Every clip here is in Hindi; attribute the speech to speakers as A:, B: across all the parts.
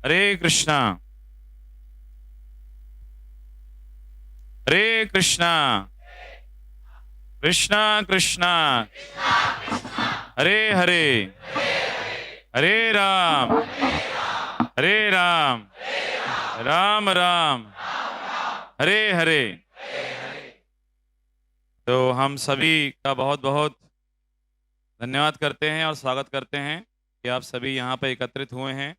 A: हरे कृष्णा हरे कृष्णा कृष्णा कृष्णा हरे हरे हरे राम राम राम हरे हरे। तो हम सभी का बहुत बहुत धन्यवाद करते हैं और स्वागत करते हैं कि आप सभी यहाँ पर एकत्रित हुए हैं।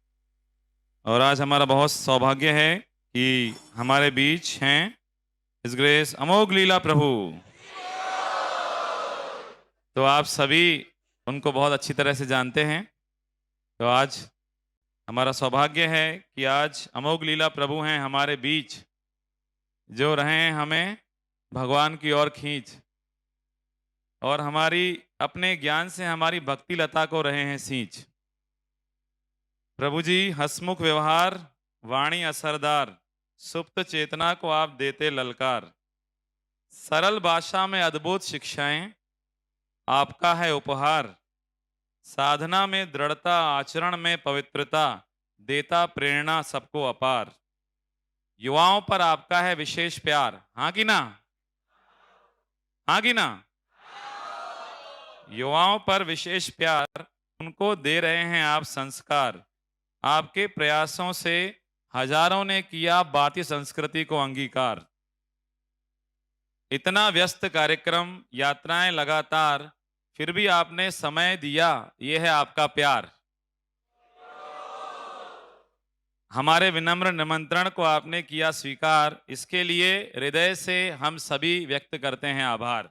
A: और आज हमारा बहुत सौभाग्य है कि हमारे बीच हैं हिज ग्रेस अमोघ लीला प्रभु। तो आप सभी उनको बहुत अच्छी तरह से जानते हैं। तो आज हमारा सौभाग्य है कि आज अमोघ लीला प्रभु हैं हमारे बीच, जो रहे हैं हमें भगवान की ओर खींच, और हमारी अपने ज्ञान से हमारी भक्ति लता को रहे हैं सींच। प्रभु जी हसमुख व्यवहार, वाणी असरदार, सुप्त चेतना को आप देते ललकार। सरल भाषा में अद्भुत शिक्षाएं आपका है उपहार। साधना में दृढ़ता, आचरण में पवित्रता, देता प्रेरणा सबको अपार। युवाओं पर आपका है विशेष प्यार, हाँ कि ना? हाँ कि ना? युवाओं पर विशेष प्यार, उनको दे रहे हैं आप संस्कार। आपके प्रयासों से हजारों ने किया भारतीय संस्कृति को अंगीकार। इतना व्यस्त कार्यक्रम, यात्राएं लगातार, फिर भी आपने समय दिया, यह है आपका प्यार। हमारे विनम्र निमंत्रण को आपने किया स्वीकार, इसके लिए हृदय से हम सभी व्यक्त करते हैं आभार।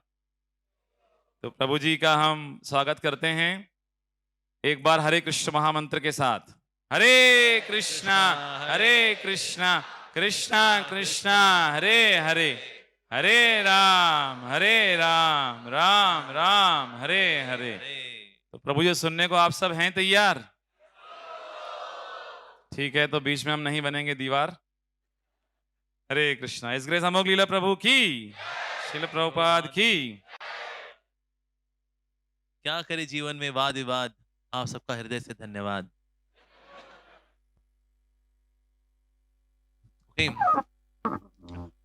A: तो प्रभु जी का हम स्वागत करते हैं एक बार हरे कृष्ण महामंत्र के साथ। हरे कृष्णा कृष्णा कृष्णा हरे हरे, हरे राम राम राम हरे हरे। तो प्रभु जी सुनने को आप सब हैं तैयार? ठीक है, तो बीच में हम नहीं बनेंगे दीवार। हरे कृष्णा। इस ग्रेस अमोघ लीला प्रभु की, श्रील प्रभुपाद की।
B: क्या करे जीवन में वाद विवाद, आप सबका हृदय से धन्यवाद।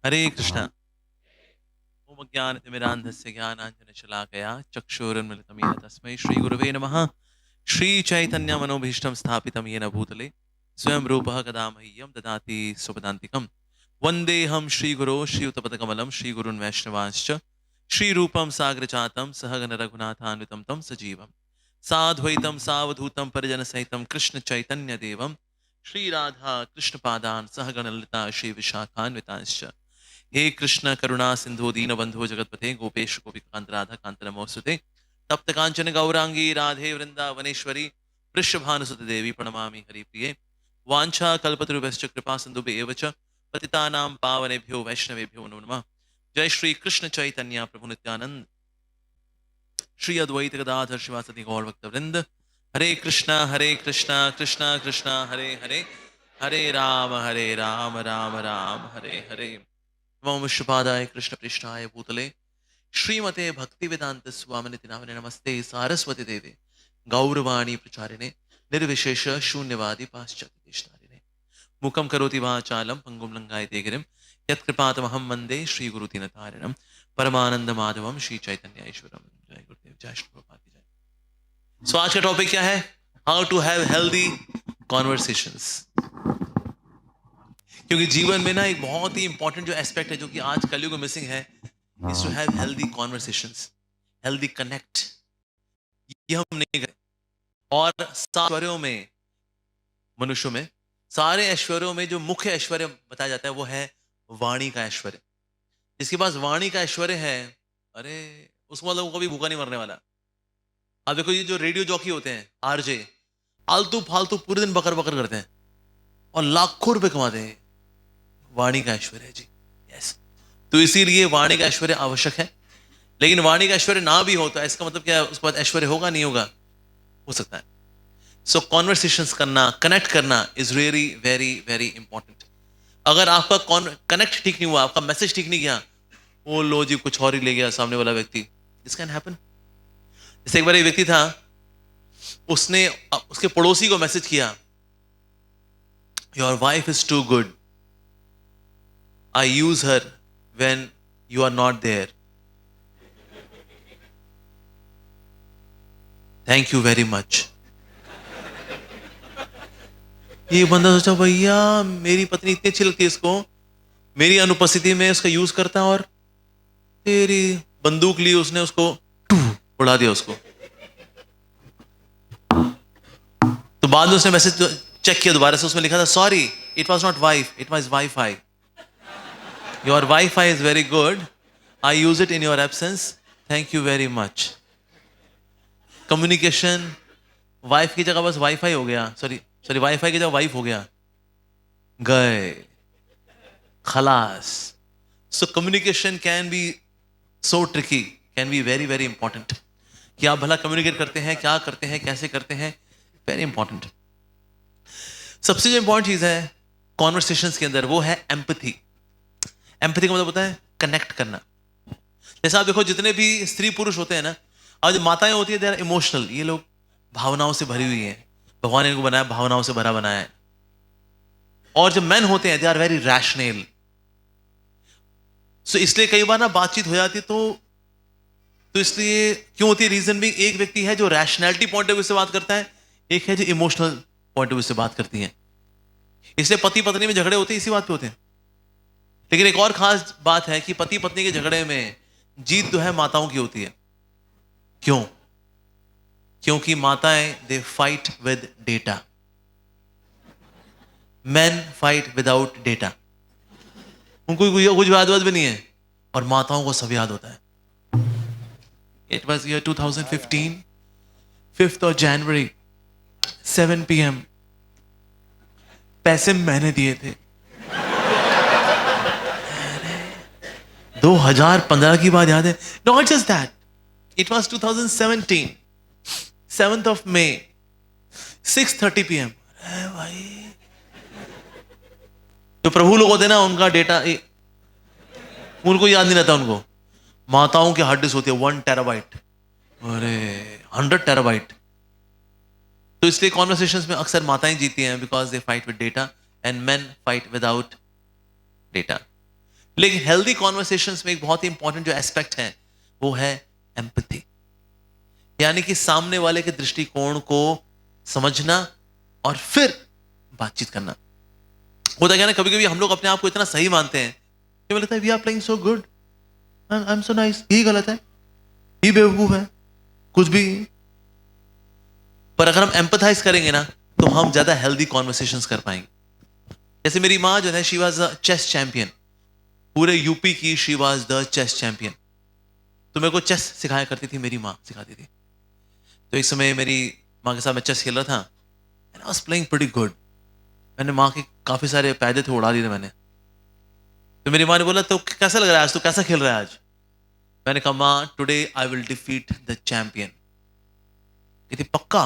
B: हरे कृष्णा। ओम ज्ञानतिमिरान्धस्य ज्ञानाञ्जनशलाकया चक्षुरुन्मिलितं येन तस्मै श्रीगुरवे नमः। श्रीचैतन्यमनोभीष्टं स्थापितं येन भूतले स्वयं रूपः कदा मह्यं ददाति स्वपदान्तिकं। वन्देऽहं श्रीगुरो श्रीयुतपदकमलं श्रीगुरुन् वैष्णवांश्च श्रीरूपं साग्रजातं सहगण रघुनाथान्वितं तं सजीवं साद्वैतं सावधूतं परिजनसहितं कृष्ण चैतन्य देवं श्रीराधा कृष्णपादान् सहगण ललिता श्रीविशाखान्वितांश्च। हे कृष्ण करुणा सिंधु दीनबंधु जगतपते गोपेश गोपिकांत राधा कांत नमोस्तुते। तप्त कांचन गौरांगी राधे वृंदावनेश्वरी वृषभानुसुत देवी प्रणमामि हरिप्रिये। वांछा कल्पतरुभ्यश्च कृपा सिंधुभ्येव च पतितानां पावनेभ्यो वैष्णवेभ्यो नमो नमः। जय श्री कृष्ण चैतन्य प्रभु नित्यानंद श्री अद्वैत गदाधर शिवासदि गौर भक्त वृंद। हरे कृष्णा कृष्णा कृष्णा हरे हरे, हरे राम राम राम हरे हरे। नमो विष्णुपादाय कृष्ण पृष्ठाय भूतले श्रीमते भक्ति वेदांत स्वामिनिति नामिने नमस्ते सारस्वती देवे गौरवाणी प्रचारिणे निर्विशेष शून्यवादी पाश्चात्य देशतारिणे। मुखं करोति वाचालं पंगुं लंघायते गिरिं यत्कृपातमहं वन्दे श्री गुरुदीनतारिणं परमानंद माधवम श्री चैतन्य ईश्वरम। जय गुरुदेव, जय श्री प्रभुपाद की जय। सो आज का टॉपिक क्या है? How to have healthy conversations. क्योंकि जीवन में ना एक बहुत ही इंपॉर्टेंट जो एस्पेक्ट है जो कि आज कलयुग में मिसिंग है, is to have healthy conversations, healthy connect. ये हम नहीं करें। और ऐश्वर्यों में, मनुष्यों में सारे ऐश्वर्यों में जो मुख्य ऐश्वर्य बताया जाता है वो है वाणी का ऐश्वर्य। जिसके पास वाणी का ऐश्वर्य है, अरे उसको मतलब वो कभी भूखा नहीं मरने वाला। अब देखो ये जो रेडियो जॉकी होते हैं, आरजे, आलतू फालतू पूरे दिन बकर बकर करते हैं और लाखों रुपए कमाते हैं। वाणी का ऐश्वर्य है जी, यस। तो इसीलिए वाणी का ऐश्वर्य आवश्यक है। लेकिन वाणी का ऐश्वर्य ना भी हो तो इसका मतलब क्या है? उसके बाद ऐश्वर्य होगा नहीं होगा? हो सकता है। सो कॉन्वर्सेशंस करना, कनेक्ट करना is really very very important. अगर आपका कनेक्ट ठीक नहीं हुआ, आपका मैसेज ठीक नहीं गया, वो लो जी कुछ और ही ले गया सामने वाला व्यक्ति। This can happen. जैसे एक बार एक व्यक्ति था, उसने उसके पड़ोसी को मैसेज किया Your wife is too good. I use her when you are not there. Thank you very much. ये बंदा सोचा भैया मेरी पत्नी इतनी अच्छी लगती है इसको, मेरी अनुपस्थिति में उसका यूज करता है और तेरी बंदूक ली उसने उसको उड़ा दिया उसको। तो बाद में उसने मैसेज चेक किया दोबारा से, उसमें लिखा था sorry it was not wife it was wifi. Your wifi is very good, I use it in your absence, thank you very much. Communication wife की जगह बस वाईफाई हो गया, सॉरी वाईफाई की जगह वाइफ हो गया, गए खलास। So communication can be so tricky, can be very very important. कि आप भला कम्युनिकेट करते हैं, क्या करते हैं, कैसे करते हैं, वेरी इंपॉर्टेंट। सबसे जो इंपॉर्टेंट चीज है कॉन्वर्सेशंस के अंदर वो है एम्पैथी। एम्पैथी का मतलब होता है कनेक्ट करना। जैसे आप देखो जितने भी स्त्री पुरुष होते हैं ना, और जो माताएं होती है दे आर इमोशनल, ये लोग भावनाओं से भरी हुई हैं, भगवान ने इनको बनाया भावनाओं से भरा बनाया है। और जो मैन होते हैं दे आर वेरी रैशनल। सो इसलिए कई बार ना बातचीत हो जाती है तो इसलिए क्यों होती है, रीजन भी एक व्यक्ति है जो रैशनैलिटी पॉइंट ऑफ व्यू से बात करता है, एक है जो इमोशनल पॉइंट ऑफ व्यू से बात करती है। इसलिए पति पत्नी में झगड़े होते हैं इसी बात पे होते हैं। लेकिन एक और खास बात है कि पति पत्नी के झगड़े में जीत जो है माताओं की होती है। क्यों? क्योंकि माताएं they fight with data, man fight without data. उनको कुछ याद भी नहीं है और माताओं को सब याद होता है। It was year 2015, 5th of January, 7 PM, पैसे मैंने दिए थे। 2015 की बात याद है। Not just that, it was 2017, 7th of May, 6:30 PM। अरे भाई जो प्रभु लोग होते हैं ना उनका डेटा उनको याद नहीं रहता। उनको माताओं की हार्ड डिस्क होती है 1 टेराबाइट, अरे 100 टेराबाइट। तो इसलिए कॉन्वर्सेशंस में अक्सर माताएं जीती हैं because they fight with data and main fight without data. लेकिन हेल्दी कॉन्वर्सेशंस में एक बहुत ही इंपॉर्टेंट जो एस्पेक्ट है वो है एम्पैथी, यानी कि सामने वाले के दृष्टिकोण को समझना और फिर बातचीत करना। होता क्या ना, कभी कभी हम लोग अपने आप को इतना सही मानते हैं कि मुझे लगता है we are playing so good, I am so nice, ही गलत है, ही बेवकूफ है, कुछ भी। पर अगर हम एम्पैथाइज करेंगे ना तो हम ज्यादा हेल्दी कॉन्वर्सेशंस कर पाएंगे। जैसे मेरी माँ जो है she was the chess champion, पूरे यूपी की she was the chess champion. तो मेरे को चेस सिखाया करती थी, मेरी माँ सिखाती थी। तो एक समय मेरी माँ के साथ मैं चेस खेल रहा था and I was playing pretty good. मैंने माँ के काफी सारे पैदे थे उड़ा दिए थे मैंने। तो मेरी माँ ने बोला तो कैसा लग रहा है आज, तो कैसा खेल रहा है आज? मैंने कहा माँ today I will defeat the champion. कहती पक्का?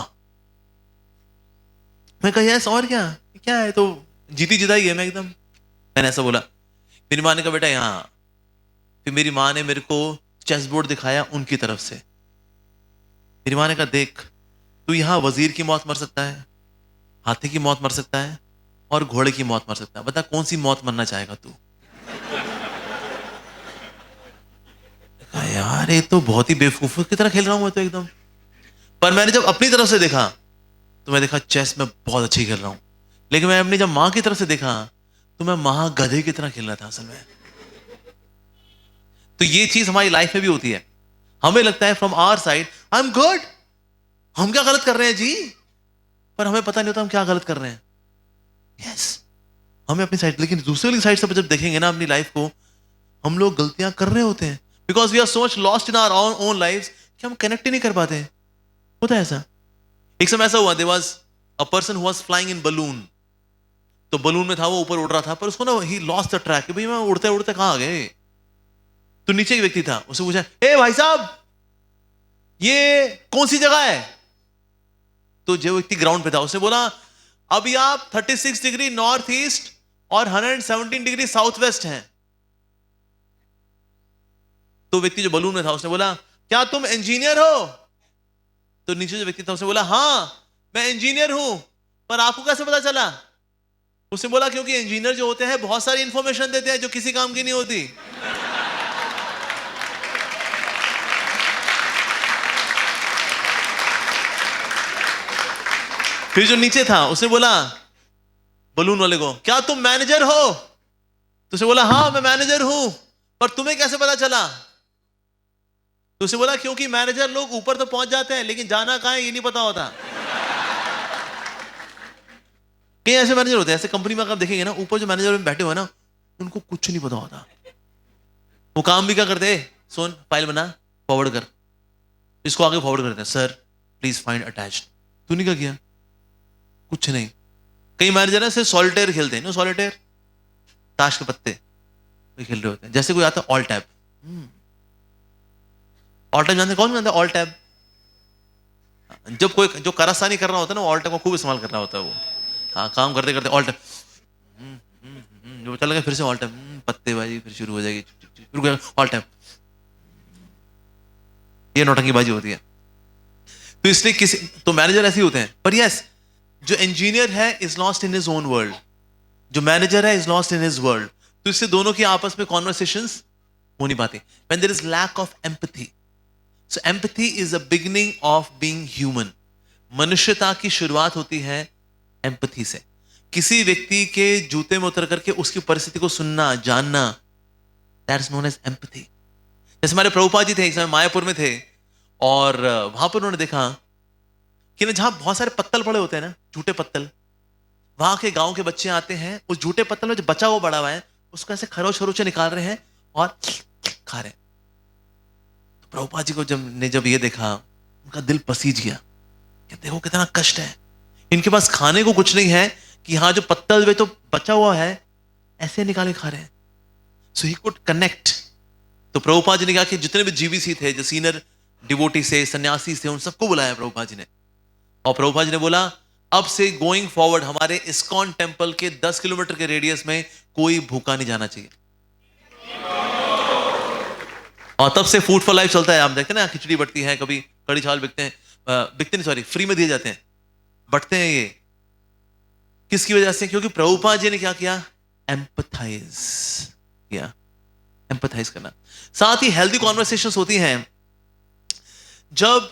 B: मैं कहा यस, और क्या क्या है, तो जीती जिताई है मैं एकदम। मैंने ऐसा बोला। मेरी माँ ने कहा बेटा यहाँ। फिर मेरी माँ ने मेरे को चेस बोर्ड दिखाया उनकी तरफ से। मेरी माँ ने कहा देख तू यहाँ वजीर की मौत मर सकता है, हाथी की मौत मर सकता है और घोड़े की मौत मर सकता है, बता कौन सी मौत मरना चाहेगा तू? यार ये तो बहुत ही बेवकूफी की तरह खेल रहा हूं मैं तो एकदम। पर मैंने जब अपनी तरफ से देखा तो मैं देखा चेस में बहुत अच्छी खेल रहा हूं। लेकिन मैं अपनी जब मां की तरफ से देखा तो मैं महा गधे की तरह खेल रहा था असल में। तो ये चीज हमारी लाइफ में भी होती है। हमें लगता है from our side I am good, हम क्या गलत कर रहे हैं जी, पर हमें पता नहीं होता हम क्या गलत कर रहे हैं। यस हमें अपनी साइड, लेकिन दूसरे वाली साइड से जब देखेंगे ना अपनी लाइफ को, हम लोग गलतियां कर रहे होते हैं because we are so much lost in our own lives कि हम कनेक्ट ही नहीं कर पाते। होता है ऐसा। एक समय ऐसा हुआ, there was a person who was flying in balloon. तो बलून में था, वो ऊपर उड़ रहा था, पर उसको ना ही लॉस्ट द ट्रैक कि भाई मैं उड़ते उड़ते कहां आ गए। तो नीचे एक व्यक्ति था, उससे पूछा ए भाई साहब ये कौन सी जगह है? तो जो व्यक्ति ग्राउंड पे था उसने बोला अभी आप 36 डिग्री नॉर्थ ईस्ट और 117 डिग्री साउथ वेस्ट हैं। तो व्यक्ति जो बलून में था उसने बोला क्या तुम इंजीनियर हो? तो नीचे जो व्यक्ति था उसने बोला हाँ मैं इंजीनियर हूं, पर आपको कैसे पता चला? उसने बोला क्योंकि इंजीनियर जो होते हैं बहुत सारी इंफॉर्मेशन देते हैं जो किसी काम की नहीं होती। फिर जो नीचे था उसने बोला बलून वाले को, क्या तुम मैनेजर हो? तो उसने बोला हाँ मैं मैनेजर हूं, पर तुम्हें कैसे पता चला? तो उसने बोला क्योंकि मैनेजर लोग ऊपर तो पहुंच जाते हैं लेकिन जाना कहां है ये नहीं पता होता। कई ऐसे मैनेजर होते हैं, ऐसे कंपनी में आप देखेंगे ना, ऊपर जो मैनेजर में बैठे हुए ना उनको कुछ नहीं पता होता। वो काम भी क्या करते हैं, सुन फाइल बना फॉरवर्ड कर, इसको आगे फॉरवर्ड करते हैं, सर प्लीज फाइंड अटैच्ड। तूने क्या किया? कुछ नहीं। कई मैनेजर ऐसे सॉलिटेयर खेलते हैं ना, सॉलिटेयर ताश के पत्ते खेल रहे होते हैं। जैसे कोई आता है ऑल टैब, ऑल टैब जानते हैं? कौन जानता है ऑल टैब? जब कोई जो कारस्तानी कर रहा होता है ना, ऑल टैब को खूब इस्तेमाल कर रहा होता है वो। हाँ, काम करते करते ऑल टैब, जो चल गया फिर से ऑल टैब, पत्तेबाजी फिर शुरू हो जाएगी, रुक गया ऑल टैब। ये नौटंकीबाजी होती है। तो इसलिए किसी तो मैनेजर ऐसे ही होते हैं। पर यस, जो इंजीनियर है is lost in his own world, जो मैनेजर है is lost in his world. तो इससे दोनों की आपस में कॉन्वर्सेशंस हो नहीं पाती। When there is lack of empathy, so empathy is the beginning of being human. मनुष्यता की शुरुआत होती है एम्पैथी से। किसी व्यक्ति के जूते में उतर करके उसकी परिस्थिति को सुनना, जानना, that is known as empathy. जैसे हमारे प्रभुपाद जी थे, एक समय मायापुर में थे, और वहां पर उन्होंने देखा कि ना जहां बहुत सारे पत्तल पड़े होते हैं ना, झूठे पत्तल, वहां के गांव के बच्चे आते हैं, उस झूठे पत्तल में जो बचा हुआ बड़ा हुआ है उसको ऐसे खरोच खरोचे निकाल रहे हैं और खा रहे हैं। तो प्रभुपाद जी को जब ये देखा, उनका दिल पसीज गया कि देखो कितना कष्ट है, इनके पास खाने को कुछ नहीं है कि हाँ जो पत्तल में तो बचा हुआ है ऐसे निकाले खा रहे हैं। सो ही कुड कनेक्ट। तो प्रभुपाद जी ने कहा कि जितने भी जीवीसी थे, जो सीनियर डिवोटी से, सन्यासी थे, उन सबको बुलाया प्रभुपाद जी ने। और प्रभुपाद जी ने बोला अब से गोइंग फॉरवर्ड हमारे इस्कॉन टेम्पल के 10 किलोमीटर के रेडियस में कोई भूखा नहीं जाना चाहिए। और तब से फूड फॉर लाइफ चलता है। आप देखते हैं ना, खिचड़ी बटती है, कभी कड़ी चावल बिकते हैं, बिकते नहीं सॉरी फ्री में दिए जाते हैं, बटते हैं। ये किसकी वजह से? क्योंकि प्रभुपाद जी ने क्या किया? एम्पथाइज किया, एम्पथाइज करना। साथ ही हेल्दी कॉन्वर्सेशंस होती हैं जब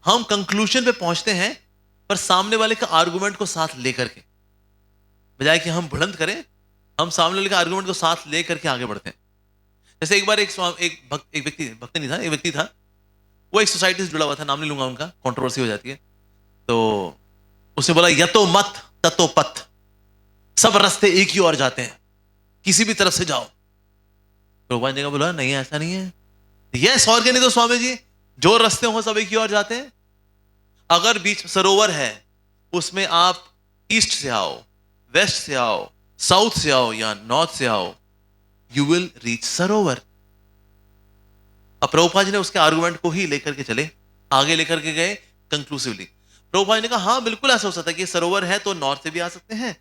B: हम कंक्लूजन पे पहुंचते हैं पर सामने वाले का आर्गुमेंट को साथ लेकर के, बजाय कि हम भिड़ंत करें, हम सामने वाले का आर्गुमेंट को साथ लेकर के आगे बढ़ते हैं। जैसे एक बार एक व्यक्ति, भक्त नहीं था, एक व्यक्ति था, वो एक सोसाइटी से जुड़ा हुआ था, नाम नहीं लूंगा उनका, कंट्रोवर्सी हो जाती है। तो उसने बोला यतो मत ततो पथ, सब रास्ते एक ही ओर जाते हैं, किसी भी तरफ से जाओ। प्रभुपाद जी ने बोला नहीं ऐसा नहीं है। यस, और क्या नहीं तो स्वामी जी, जो रास्ते हो सब एक ही ओर जाते हैं। अगर बीच सरोवर है उसमें आप ईस्ट से आओ, वेस्ट से आओ, साउथ से आओ या नॉर्थ से आओ, यू विल रीच सरोवर। अब प्रभुपाद जी ने उसके आर्गुमेंट को ही लेकर के चले, आगे लेकर के गए कंक्लूसिवली। प्रभुपाद जी ने कहा हाँ बिल्कुल ऐसा हो सकता है कि सरोवर है तो नॉर्थ से भी आ सकते हैं,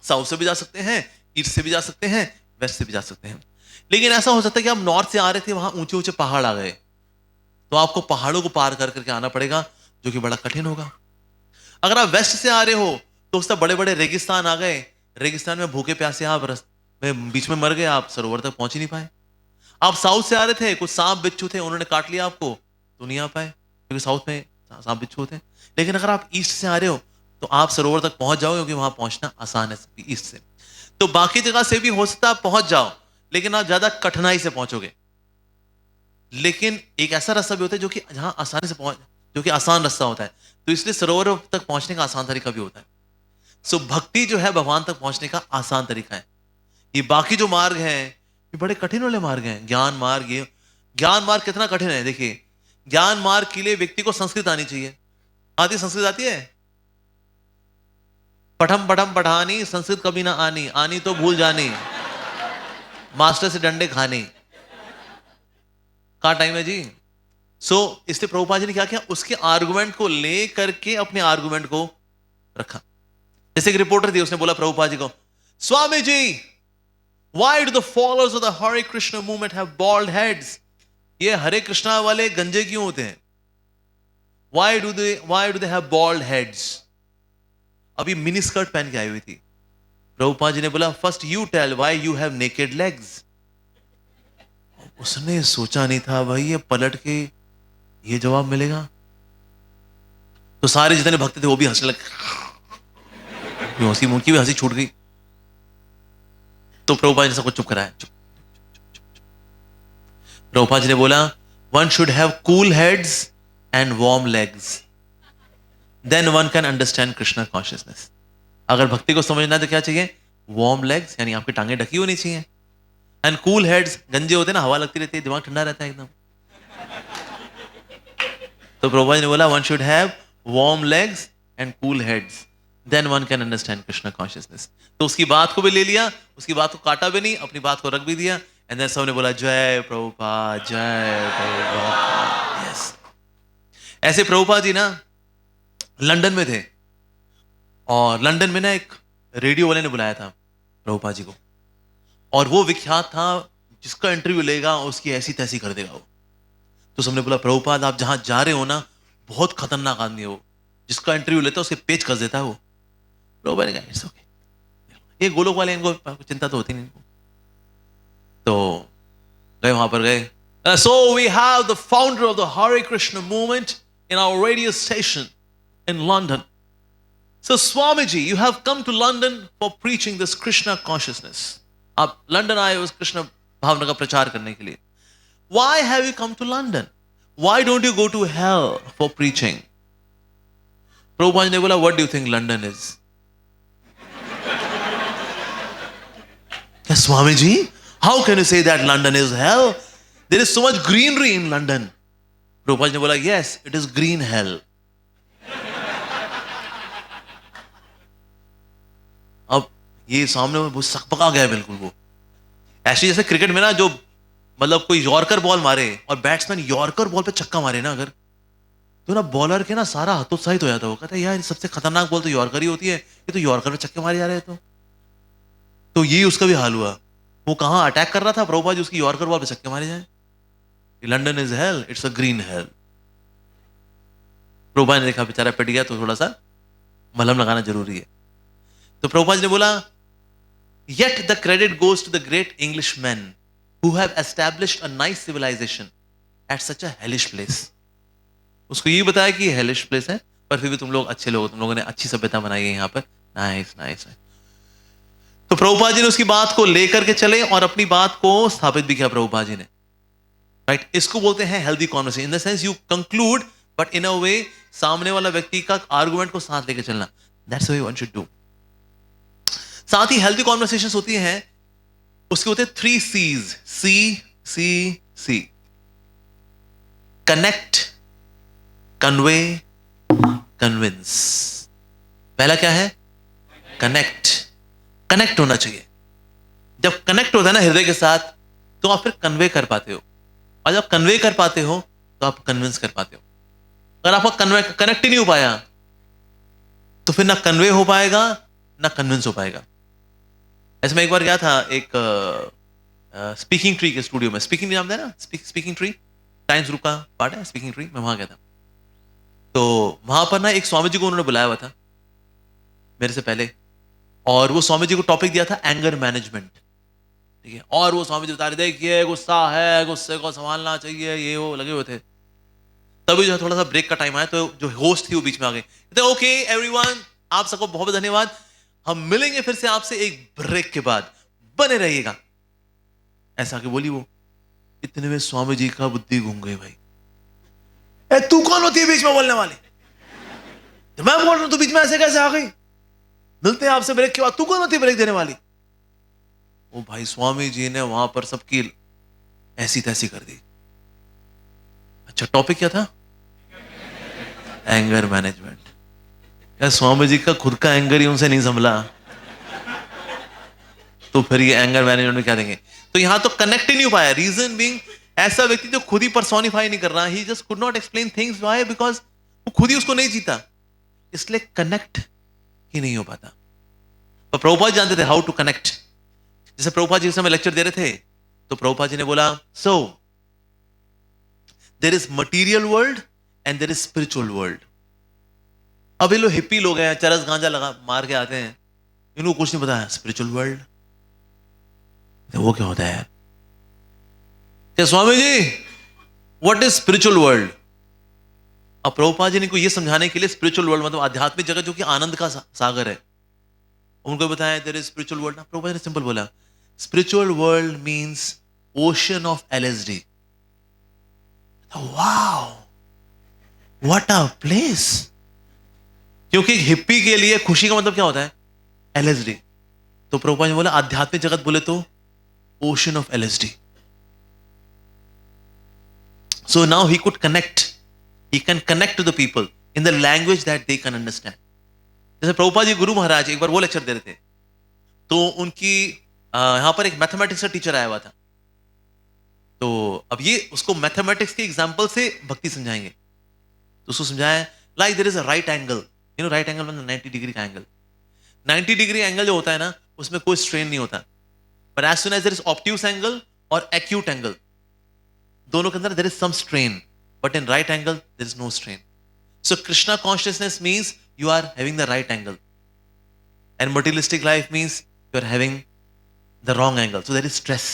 B: साउथ से भी जा सकते हैं, ईस्ट से भी जा सकते हैं, वेस्ट से भी जा सकते हैं। लेकिन ऐसा हो सकता है कि आप नॉर्थ से आ रहे थे, वहां ऊंचे ऊंचे पहाड़ आ गए, तो आपको पहाड़ों को पार कर करके आना पड़ेगा, जो कि बड़ा कठिन होगा। अगर आप वेस्ट से आ रहे हो तो उससे बड़े बड़े रेगिस्तान आ गए, रेगिस्तान में भूखे प्यासे आप बीच में मर गए, आप सरोवर तक पहुंच ही नहीं पाए। आप साउथ से आ रहे थे, कुछ सांप बिच्छू थे, उन्होंने काट लिया आपको, तो नहीं आ पाए क्योंकि साउथ में सांप बिच्छू होते हैं। लेकिन अगर आप ईस्ट से आ रहे हो तो आप सरोवर तक पहुंच जाओगे, क्योंकि वहां पहुंचना आसान है ईस्ट से। तो बाकी जगह से भी हो सकता है आप पहुंच जाओ, लेकिन आप ज्यादा कठिनाई से पहुंचोगे। लेकिन एक ऐसा रास्ता भी होता है जो कि जहां आसानी से पहुंच, जो कि आसान रास्ता होता है, तो इसलिए सरोवर तक पहुंचने का आसान तरीका भी होता है। सो भक्ति जो है भगवान तक पहुंचने का आसान तरीका है। ये बाकी जो मार्ग हैं ये बड़े कठिन वाले मार्ग हैं। ज्ञान मार्ग, ये ज्ञान मार्ग कितना कठिन है। देखिए, ज्ञान मार्ग के लिए व्यक्ति को संस्कृत आनी चाहिए। आती संस्कृत आती है? पठम पठम पढ़ानी, संस्कृत कभी ना आनी, आनी तो भूल जानी, मास्टर से डंडे खानी। कहां टाइम है जी? इसलिए प्रभुपाद जी ने क्या किया, उसके आर्गुमेंट को ले करके अपने आर्गुमेंट को रखा। जैसे एक रिपोर्टर थी, उसने बोला प्रभुपाद जी को, Swami ji, why do the followers of the Hare Krishna movement have bald heads? ये हरे कृष्णा वाले गंजे क्यों होते हैं? Why do they have bald heads? अभी मिनी स्कर्ट पहन के आई हुई थी। प्रभुपाद जी ने बोला, first you tell why you have naked legs. उसने सोचा नहीं था भाई ये पलट के ये जवाब मिलेगा। तो सारे जितने भक्त थे वो भी हंसने लगे, हंसी मुंह की भी हंसी छूट गई। तो प्रभुपाद जी ने सबको चुप कराया, चुप। प्रभुपाद जी ने बोला, one should have cool heads and warm legs, then one can understand Krishna consciousness. अगर भक्ति को समझना है तो क्या चाहिए? वार्म लेग्स, यानी आपकी टांगें ढकी होनी चाहिए, एंड कूल हेड्स, गंजे होते हैं ना, हवा लगती रहती है, दिमाग ठंडा रहता है एकदम। तो प्रभुपाद जी ने बोला, one should have warm legs and cool heads, then one can understand Krishna consciousness. तो उसकी बात को भी ले लिया, उसकी बात को काटा भी नहीं, अपनी बात को रख भी दिया, एंड देन सबने बोला, जय प्रभुपाद, जय प्रभुपाद। यस, ऐसे प्रभुपाद जी ना लंदन में थे, और लंदन में ना एक रेडियो वाले ने बुलाया था प्रभुपाद जी को, और वो विख्यात था, जिसका इंटरव्यू लेगा उसकी ऐसी तैसी कर देगा वो। तो सबने बोला, प्रभुपाद आप जहां जा रहे हो ना, बहुत खतरनाक आदमी है वो, जिसका इंटरव्यू लेता है उसके पेच कस देता है वो। प्रभुपाद ने कहा, इट्स ओके, ये गोलोक वाले, इनको चिंता तो होती नहीं इनको। तो गए, वहां पर गए। So we have the founder of the Hare Krishna movement in our radio station in London. So Swamiji, you have come to London for preaching this Krishna consciousness. आप लंदन आए उस कृष्ण भावना का प्रचार करने के लिए। Why have you come to London? Why don't you go to hell for preaching? Prabhupada ने बोला, what do you think London is? Yes, Swamiji, how can you say that London is hell? There is so much greenery in London. Prabhupada ने बोला, yes, it is green hell. अब ये सामने वो सकपका गया बिल्कुल। वो ऐसे जैसे क्रिकेट में ना, जो मतलब कोई यॉर्कर बॉल मारे और बैट्समैन यॉर्कर बॉल पे छक्का मारे ना अगर, तो ना बॉलर के ना सारा हतोत्साहित हो जाता है। वो कहता है, यार सबसे खतरनाक बॉल तो यॉर्कर ही होती है, ये तो यॉर्कर में छक्के मारे जा रहे हैं। तो यही उसका भी हाल हुआ। वो कहां अटैक कर रहा था, प्रभुपाद जी उसकी यॉर्कर बॉल पे छक्के मारे जाए। London is hello, it's a green hello. Prabhupada ने देखा बेचारा पिट गया, तो थोड़ा सा मलहम लगाना जरूरी है। तो प्रभुपाद जी ने बोला, yet the credit goes to the great Englishmen who have established a nice civilization at such a hellish place. उसको ये बताया कि ये hellish place है, पर फिर भी तुम लोग अच्छे लोग, तुम लोगों ने अच्छी सभ्यता बनाई है यहाँ पर। Nice nice. तो प्रभुपाद जी ने उसकी बात को लेकर के चले और अपनी बात को स्थापित भी किया प्रभुपाद जी ने। राइट, इसको बोलते हैं healthy conversation. In the sense you conclude, but in a way सामने वाला व्यक्ति का आर्गुमेंट को साथ लेकर चलना। That's what one should do. साथ ही हेल्दी कॉन्वर्सेशंस होती हैं, उसके होते हैं 3 C's, C connect, convey, convince. पहला क्या है? कनेक्ट। कनेक्ट होना चाहिए। जब कनेक्ट होता है ना हृदय के साथ, तो आप फिर कन्वे कर पाते हो, और जब कन्वे कर पाते हो तो आप कन्विंस कर पाते हो। अगर आपका कनेक्ट ही नहीं हो पाया, तो फिर ना कन्वे हो पाएगा ना कन्विंस हो पाएगा। ऐसे मैं एक बार गया था एक स्पीकिंग ट्री के स्टूडियो में। स्पीकिंग नाम है ना, स्पीकिंग ट्री, टाइम्स ग्रुप का पार्ट है स्पीकिंग ट्री। मैं वहां गया था, तो वहां पर ना एक स्वामी जी को उन्होंने बुलाया हुआ था मेरे से पहले, और वो स्वामी जी को टॉपिक दिया था एंगर मैनेजमेंट। ठीक है, और वो स्वामी जी बता रहे थे कि गुस्सा है, गुस्से को संभालना चाहिए, ये वो लगे हुए थे। तभी जो है थोड़ा सा ब्रेक का टाइम आया, तो जो होस्ट थी वो बीच में आ गई। कहते ओके एवरीवन, आप सबको बहुत बहुत धन्यवाद, हम मिलेंगे फिर से आपसे एक ब्रेक के बाद, बने रहिएगा। ऐसा कि बोली वो। इतने में स्वामी जी का बुद्धि घूम गई। भाई तू कौन होती है बीच में बोलने वाली? तो मैं बोल रहा हूं, तू बीच में ऐसे कैसे आ गई? मिलते हैं आपसे ब्रेक के बाद, तू कौन होती है ब्रेक देने वाली? ओ भाई, स्वामी जी ने वहां पर सबकी ऐसी तैसी कर दी। अच्छा, टॉपिक क्या था? Anger management. क्या स्वामी जी का खुद का एंगर ही उनसे नहीं संभला, तो फिर ये एंगर मैनेजमेंट में क्या देंगे? तो यहां तो कनेक्ट ही नहीं हो पाया। रीजन बीइंग, ऐसा व्यक्ति जो खुद ही पर्सोनिफाई नहीं कर रहा, he just could not explain things. Why? Because वो खुद ही उसको नहीं जीता, इसलिए कनेक्ट ही नहीं हो पाता। तो प्रभुपाद जानते थे हाउ टू कनेक्ट। जैसे प्रभुपाद जी उस समय लेक्चर दे रहे थे, तो प्रभुपाद जी ने बोला, so there is material world and there is spiritual world. अब ये लोग हिप्पी लोग हैं, चरस गांजा लगा मार के आते हैं, इनको कुछ नहीं पता है स्पिरिचुअल वर्ल्ड वो क्या होता है। क्या Swami ji what is spiritual world? अब प्रभुपाद जी ने को ये समझाने के लिए स्पिरिचुअल वर्ल्ड मतलब आध्यात्मिक जगत जो कि आनंद का सागर है, उनको बताया देयर इज स्पिरिचुअल वर्ल्ड ना। प्रभुपाद जी ने सिंपल बोला spiritual world means ocean of LSD. Wow what a place. क्योंकि हिप्पी के लिए खुशी का मतलब क्या होता है? एलएसडी। तो प्रभुपाद जी बोला आध्यात्मिक जगत बोले तो ocean of LSD. So now he could connect, he can connect to the people in the language that they can understand। जैसे प्रभुपाद जी गुरु महाराज एक बार वो लेक्चर दे रहे थे, तो उनकी यहां पर एक मैथमेटिक्स का टीचर आया हुआ था, तो अब ये उसको मैथमेटिक्स के एग्जांपल से भक्ति समझाएंगे। तो उसको समझाया like there is a right angle, you know right angle मतलब 90 डिग्री का एंगल। 90 डिग्री एंगल जो होता है ना उसमें कोई स्ट्रेन नहीं होता, but as soon as there is obtuse angle और एक्यूट एंगल, दोनों के अंदर there is some strain, but in right angle there is no strain। So Krishna consciousness means you are having the right angle, and materialistic life means you are having the wrong angle, so there is stress,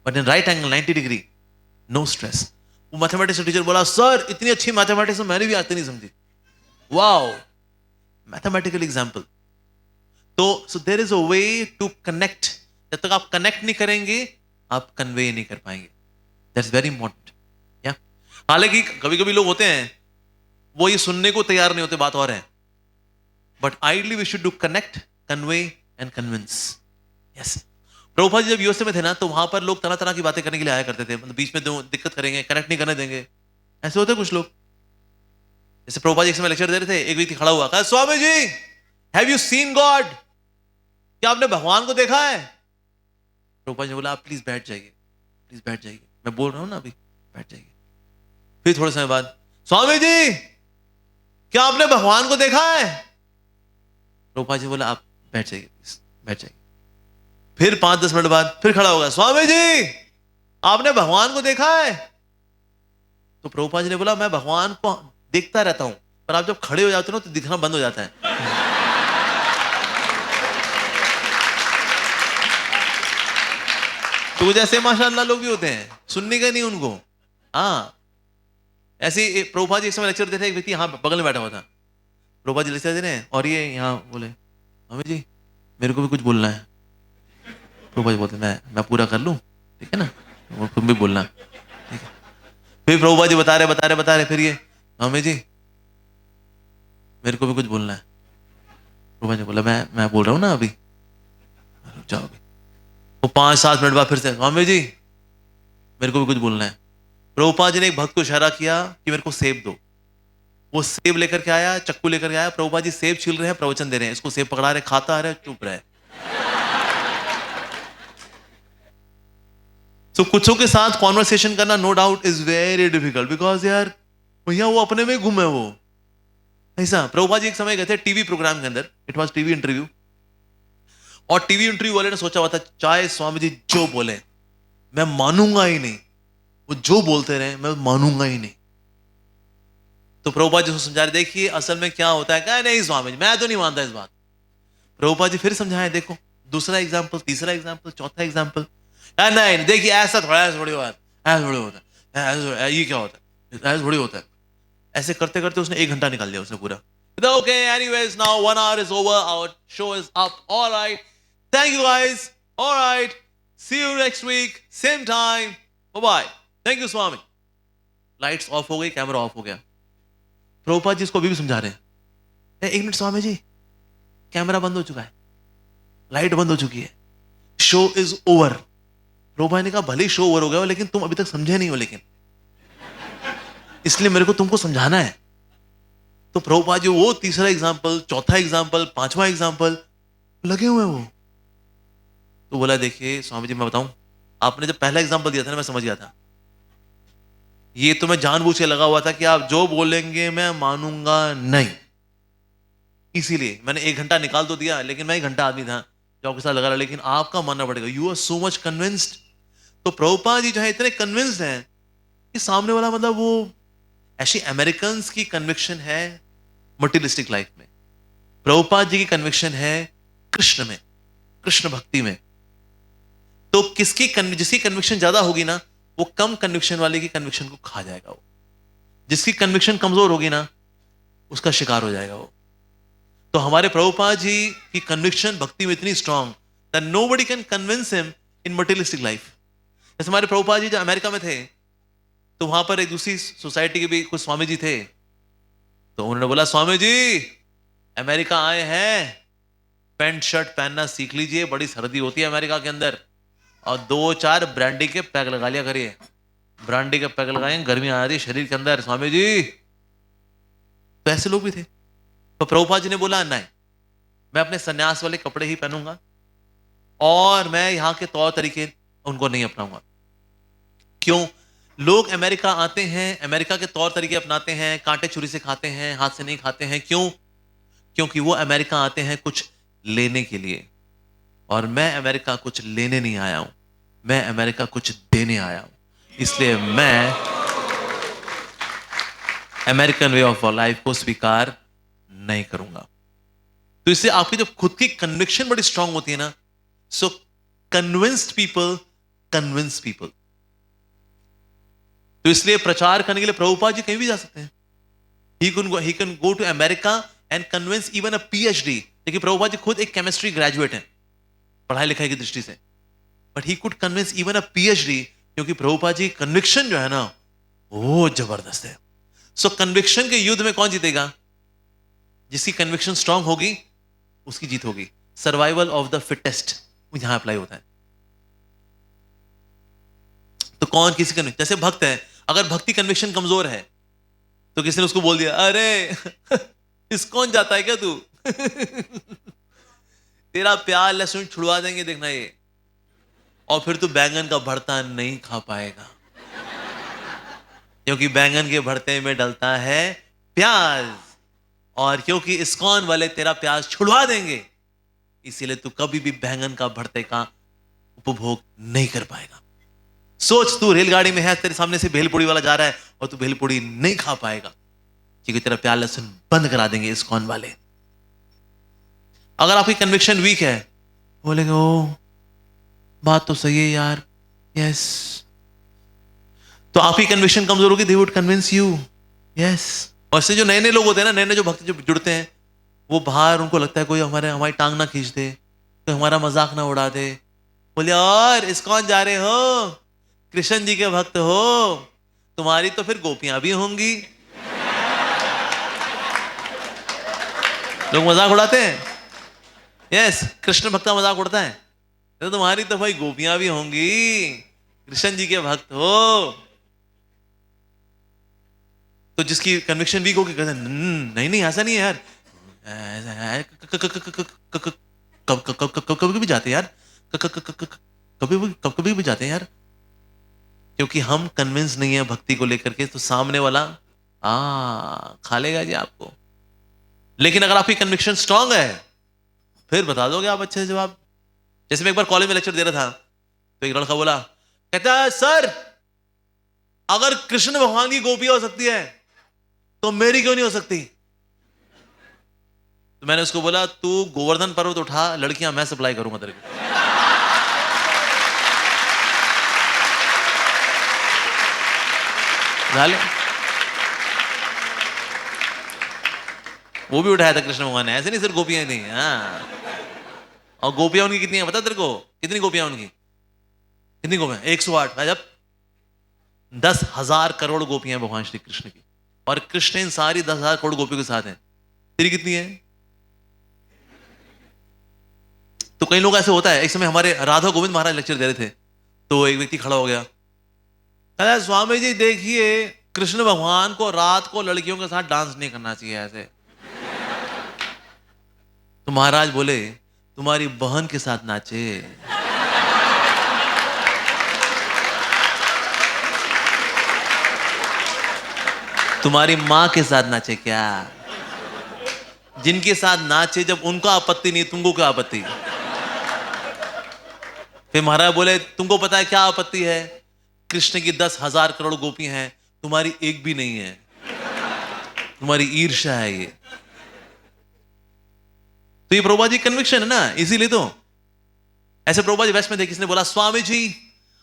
B: but in right angle 90 degree no stress। वो मैथमेटिक्स टीचर बोला सर इतनी अच्छी मैथमेटिक्स मैंने भी आज तक नहीं समझी। Wow mathematical example. तो so there is a way to connect, जब तक आप कनेक्ट नहीं करेंगे आप कन्वे नहीं कर पाएंगे, दैट्स वेरी इंपॉर्टेंट। हालांकि कभी कभी लोग होते हैं वो ये सुनने को तैयार नहीं होते, बात और है, but ideally we should do connect, convey and convince. Yes Prabhupada ji जब यूएसए में थे ना तो वहां पर लोग तरह तरह की बातें करने के लिए आया करते थे, मतलब बीच में दिक्कत करेंगे, कनेक्ट नहीं करने देंगे, ऐसे होते कुछ लोग। जैसे प्रभुपाद जी एक समय लेक्चर दे रहे थे, एक व्यक्ति खड़ा हुआ कहा Swami ji have you seen God, क्या आपने भगवान को देखा है? प्रभुपाद जी बोला आप प्लीज बैठ जाइए, प्लीज बैठ जाइए, मैं बोल रहा हूं ना अभी, बैठ जाइए। फिर थोड़े समय बाद स्वामी जी क्या आपने भगवान को देखा है? प्रभुपाद जी बोला आप बैठ जाइए, बैठ जाइए। फिर 5-10 मिनट बाद फिर खड़ा होगा स्वामी जी आपने भगवान को देखा है? तो प्रभुपाद जी ने बोला मैं भगवान को देखता रहता हूं, पर आप जब खड़े हो जाते हो ना तो दिखना बंद हो जाता है। तो जैसे माशाअल्लाह लोग भी होते हैं, सुनने का नहीं उनको। हाँ ऐसे प्रभुपाद जी एक समय लेक्चर दे रहे, एक व्यक्ति यहाँ बगल में बैठा हुआ था, प्रभुपाद जी लेक्चर दे रहे हैं और ये यहाँ बोले स्वामी जी मेरे को भी कुछ बोलना है। प्रभुपाद जी बोलते मैं पूरा कर लूँ, ठीक है ना, और तुम भी बोलना, ठीक है। फिर प्रभुपाद जी बता रहे फिर ये स्वामी जी मेरे को भी कुछ बोलना है। प्रभुपाद जी बोला मैं बोल रहा हूँ ना अभी, जाओ अभी। वो 5-7 मिनट बाद फिर से स्वामी जी मेरे को भी कुछ बोलना है। प्रभुपाद जी ने एक भक्त को इशारा किया कि मेरे को सेब दो, वो सेब लेकर के आया, चक्कू लेकर के आया, प्रभुपाद जी सेब छील रहे हैं, प्रवचन दे रहे हैं, इसको सेब पकड़ा रहे, खाता रहे, चुप रहे। तो कुछों के साथ कॉन्वर्सेशन करना no doubt is very difficult, because यार भैया वो अपने में घूमे वो ऐसा। प्रभुपाद जी एक समय गए थे टीवी प्रोग्राम के अंदर, इट वॉज टीवी इंटरव्यू, और टीवी इंटरव्यू वाले ने सोचा हुआ था चाहे स्वामी जी जो बोले मैं मानूंगा ही नहीं, वो जो बोलते रहे मैं मानूंगा ही नहीं। तो प्रभुपाद जी को समझा रहे देखिए असल में क्या होता है, क्या नहीं स्वामी जी मैं तो नहीं मानता इस बात। प्रभुपाद जी फिर समझाए देखो दूसरा एग्जाम्पल, तीसरा एग्जाम्पल, चौथा एग्जाम्पल, नहीं देखिए ऐसा थोड़ी बात, ऐसा थोड़ी होता है, ये क्या होता है, ऐसा थोड़ी होता है। ऐसे करते करते उसने 1 घंटा निकाल लिया उसने पूरा। Okay anyways now 1 hour is over, our show is up, all right, thank you guys, all right, see you next week same time, bye bye, thank you Swami. Lights off हो गई, कैमरा ऑफ हो गया। प्रभुपाद जी इसको अभी भी समझा रहे हैं, 1 मिनट स्वामी जी कैमरा बंद हो चुका है, लाइट बंद हो चुकी है, शो इज ओवर। प्रभुपाद ने कहा भले शो ओवर हो गया हो लेकिन तुम अभी तक समझे नहीं हो, लेकिन इसलिए मेरे को तुमको समझाना है। तो प्रभुपाद जी वो तीसरा एग्जाम्पल, चौथा एग्जाम्पल, 5वां एग्जाम्पल लगे हुए वो। तो बोला देखिए स्वामी जी मैं बताऊं, आपने जब पहला एग्जाम्पल दिया था ना मैं समझ गया था, ये तो मैं जानबूझ के लगा हुआ था कि आप जो बोलेंगे मैं मानूंगा नहीं, इसीलिए मैंने 1 घंटा निकाल तो दिया, लेकिन मैं 1 घंटा आदमी था जो आपके साथ लगा रहा, लेकिन आपका मानना पड़ेगा, you are so much convinced. तो प्रभुपाद जी जो है इतने कन्विंस्ड हैं कि सामने वाला मतलब वो ऐसी अमेरिकन की कन्विक्शन है मटीरियलिस्टिक लाइफ में। प्रभुपाद जी की कन्विक्शन है कृष्ण में, कृष्ण भक्ति में। तो जिसकी कन्विक्शन ज्यादा होगी ना, वो कम कन्विक्शन वाले की कन्विक्शन को खा जाएगा। वो जिसकी कन्विक्शन कमजोर होगी ना, उसका शिकार हो जाएगा वो। तो हमारे प्रभुपाद जी की कन्विक्शन भक्ति में इतनी strong that nobody can convince him in materialistic life. जैसे हमारे प्रभुपाद जी जब अमेरिका में थे, तो वहां पर एक दूसरी सोसाइटी के भी कुछ स्वामी जी थे। तो उन्होंने बोला, स्वामी जी अमेरिका आए हैं, पैंट शर्ट पहनना सीख लीजिए, बड़ी सर्दी होती है अमेरिका के अंदर, और 2-4 ब्रांडी के पैक लगा लिया करिए। ब्रांडी के पैक लगाएंगे, गर्मी आ रही है शरीर के अंदर स्वामी जी। तो ऐसे लोग भी थे। तो प्रभुपाद जी ने बोला, नहीं, मैं अपने सन्यास वाले कपड़े ही पहनूंगा और मैं यहां के तौर तरीके उनको नहीं अपनाऊंगा। क्यों? लोग अमेरिका आते हैं, अमेरिका के तौर तरीके अपनाते हैं, कांटे छुरी से खाते हैं, हाथ से नहीं खाते हैं। क्यों? क्योंकि वो अमेरिका आते हैं कुछ लेने के लिए, और मैं अमेरिका कुछ लेने नहीं आया हूं, मैं अमेरिका कुछ देने आया हूं। इसलिए मैं अमेरिकन वे ऑफ लाइफ को स्वीकार नहीं करूंगा। तो इससे आपकी जब खुद की कन्विक्शन बड़ी स्ट्रांग होती है ना, सो कन्विंस्ड पीपल कन्विंस पीपल। तो इसलिए प्रचार करने के लिए प्रभुपाद जी कहीं भी जा सकते हैं। He can go to America and convince even a PhD. देखिए प्रभुपाद जी खुद एक केमिस्ट्री ग्रेजुएट हैं पढ़ाई लिखाई की दृष्टि से, but he could convince even a PhD, क्योंकि प्रभुपाद जी कन्विक्शन जो है ना वो जबरदस्त है। सो कन्विक्शन के युद्ध में कौन जीतेगा? जिसकी कन्विक्शन स्ट्रांग होगी उसकी जीत होगी। सर्वाइवल ऑफ द फिटेस्ट यहां अप्लाई होता है। तो कौन किसी कन्विक्शन, जैसे भक्त है, अगर भक्ति कन्विक्शन कमजोर है तो किसी ने उसको बोल दिया, अरे इस्कॉन जाता है क्या तू? तेरा प्याज लहसुन छुड़वा देंगे देखना ये, और फिर तू बैंगन का भरता नहीं खा पाएगा, क्योंकि बैंगन के भरते में डलता है प्याज, और क्योंकि इस्कॉन वाले तेरा प्याज छुड़वा देंगे, इसीलिए तू कभी भी बैंगन का भरते का उपभोग नहीं कर पाएगा। सोच, तू रेलगाड़ी में है, तेरे सामने से भेलपुड़ी वाला जा रहा है और तू भेलपुड़ी नहीं खा पाएगा, क्योंकि तेरा प्याज लहसुन बंद करा देंगे इस्कॉन वाले। अगर आपकी कन्विक्शन वीक है, बोलेंगे ओ बात तो सही है यार, यस। तो आपकी कन्विक्शन कमजोर होगी, they would convince you, yes. और इससे जो नए नए लोग होते हैं ना, नए नए जो भक्त जो जुड़ते हैं, वो बाहर उनको लगता है कोई हमारी टांग ना खींच दे, कोई हमारा मजाक ना उड़ा दे। बोले, और इस्कॉन जा रहे हो, कृष्ण जी के भक्त हो, तुम्हारी तो फिर गोपियां भी होंगी। लोग मजाक उड़ाते हैं, यस, कृष्ण भक्त का मजाक उड़ता है, तो तुम्हारी तो भाई गोपियां भी होंगी, कृष्ण जी के भक्त हो। तो जिसकी कन्विक्शन वीक होगी, कहते नहीं नहीं ऐसा नहीं है यार, कभी भी जाते हैं यार, कभी भी जाते हैं यार, क्योंकि हम कन्विंस नहीं है भक्ति को लेकर के, तो सामने वाला खा लेगा जी आपको। लेकिन अगर आपकी कन्विक्शन स्ट्रांग है, फिर बता दोगे आप अच्छे से जवाब। जैसे मैं एक बार कॉलेज में लेक्चर दे रहा था, तो एक लड़का बोला, कहता है सर अगर कृष्ण भगवान की गोपियां हो सकती है तो मेरी क्यों नहीं हो सकती? तो मैंने उसको बोला, तू गोवर्धन पर्वत उठा, लड़कियां मैं सप्लाई करूंगा तेरे को। वो भी उठाया था कृष्ण भगवान ने, ऐसे नहीं सिर्फ गोपियां नहीं। हाँ, और गोपियां उनकी कितनी है पता तेरे को? कितनी गोपियां उनकी? कितनी गोपियां? 108। जब 10,000 करोड़ गोपियां भगवान श्री कृष्ण की, और कृष्ण इन सारी 10,000 करोड़ गोपियों के साथ हैं। तेरी कितनी है? तो कई लोग ऐसे होता है, एक समय हमारे राधा गोविंद महाराज लेक्चर दे रहे थे, तो एक व्यक्ति खड़ा हो गया, कहता स्वामी जी देखिए कृष्ण भगवान को रात को लड़कियों के साथ डांस नहीं करना चाहिए ऐसे। तो महाराज बोले, तुम्हारी बहन के साथ नाचे। तुम्हारी मां के साथ नाचे क्या? जिनके साथ नाचे, जब उनको आपत्ति नहीं, तुमको क्या आपत्ति? फिर महाराज बोले, तुमको पता है क्या आपत्ति है? कृष्ण की 10,000 करोड़ गोपी हैं, तुम्हारी एक भी नहीं है, तुम्हारी ईर्ष्या है ये। तो ये प्रभुपाद जी कन्विक्शन है ना, इसीलिए तो ऐसे प्रभुपाद जी वेस्ट में थे, किसने बोला Swami ji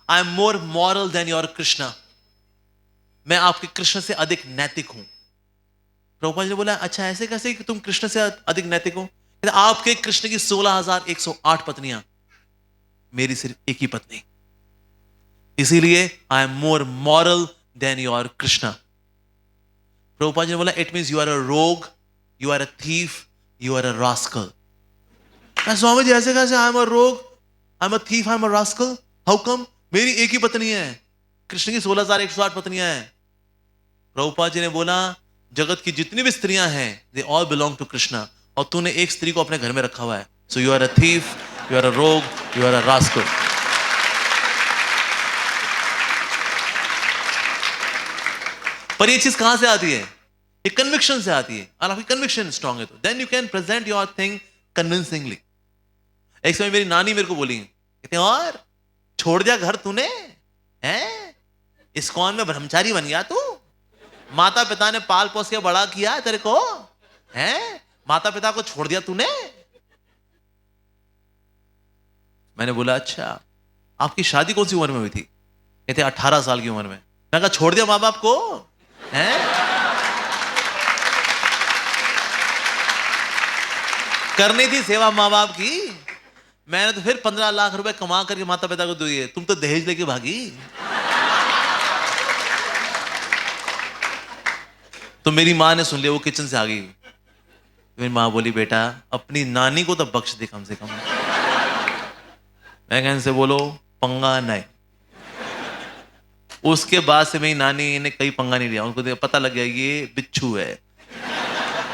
B: I am more moral than your Krishna, मैं आपके कृष्ण से अधिक नैतिक हूं। प्रभुपाद जी ने बोला अच्छा ऐसे कैसे कि तुम कृष्ण से अधिक नैतिक हो? कहते, आपके कृष्ण की 16,108 पत्नियां, मेरी सिर्फ एक ही पत्नी, इसीलिए I am more moral than your Krishna. Prabhupada ji ने बोला it means you are a rogue, you are a thief, you are a rascal. Swami ji ऐसे कैसे, I am a rogue, I am a thief, I am a rascal, how come? मेरी एक ही पत्नी है, कृष्ण की 16,108 पत्नियां हैं। प्रभुपाद जी ने बोला जगत की जितनी भी स्त्रियां हैं they all belong to Krishna, और तूने एक स्त्री को अपने घर में रखा हुआ है, so you are a thief, you are a rogue, you are a rascal. पर ये चीज कहां से आती है? ये कन्विक्शन से आती है, और आपकी कन्विक्शन स्ट्रांग है तो then you can present your thing convincingly. एक समय मेरी नानी मेरे को बोली, कहते और छोड़ दिया घर तूने, हैं इस्कॉन में ब्रह्मचारी बन गया तू, माता पिता ने पाल पोस के बड़ा किया तेरे को, हैं माता पिता को छोड़ दिया तूने। मैंने बोला अच्छा आपकी शादी कौन सी उम्र में हुई थी? कहते 18 साल की उम्र में। मैं कहा छोड़ दिया माँ बाप को, हैं करनी थी सेवा माँ बाप की, मैंने तो फिर 15 लाख रुपए कमा करके माता पिता को दिए, तुम तो दहेज लेके भागी। तो मेरी माँ ने सुन लिया, वो किचन से आ गई, मेरी माँ बोली बेटा अपनी नानी को तो बख्श दे कम से कम। मैं कहने से बोलो पंगा नहीं। उसके बाद से मेरी नानी ने कई पंगा नहीं लिया, उनको पता लग गया ये बिच्छू है,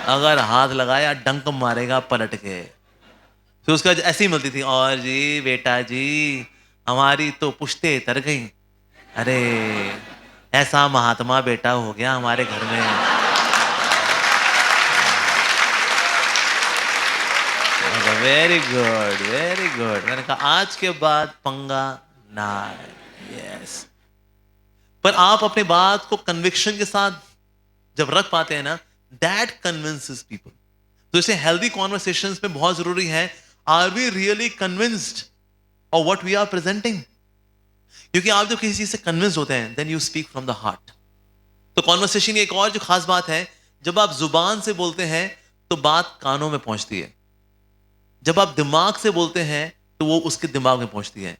B: अगर हाथ लगाया डंक मारेगा पलट के। फिर उसके बाद ऐसी ही मिलती थी, और जी बेटा जी हमारी तो पुश्ते तर गई, अरे ऐसा महात्मा बेटा हो गया हमारे घर में। Very good very good. मैंने कहा आज के बाद पंगा ना। यस, पर आप अपने बात को कन्विक्शन के साथ जब रख पाते हैं ना, दैट कन्विंसेस पीपल। तो इसे हेल्दी कॉन्वर्सेशंस में बहुत जरूरी है, are we really convinced of what we are presenting? क्योंकि आप जब किसी चीज से कन्विंस होते हैं then you speak from the heart. तो कॉन्वर्सेशन की एक और जो खास बात है, जब आप जुबान से बोलते हैं तो बात कानों में पहुंचती है, जब आप दिमाग से बोलते हैं तो वो उसके दिमाग में पहुंचती है,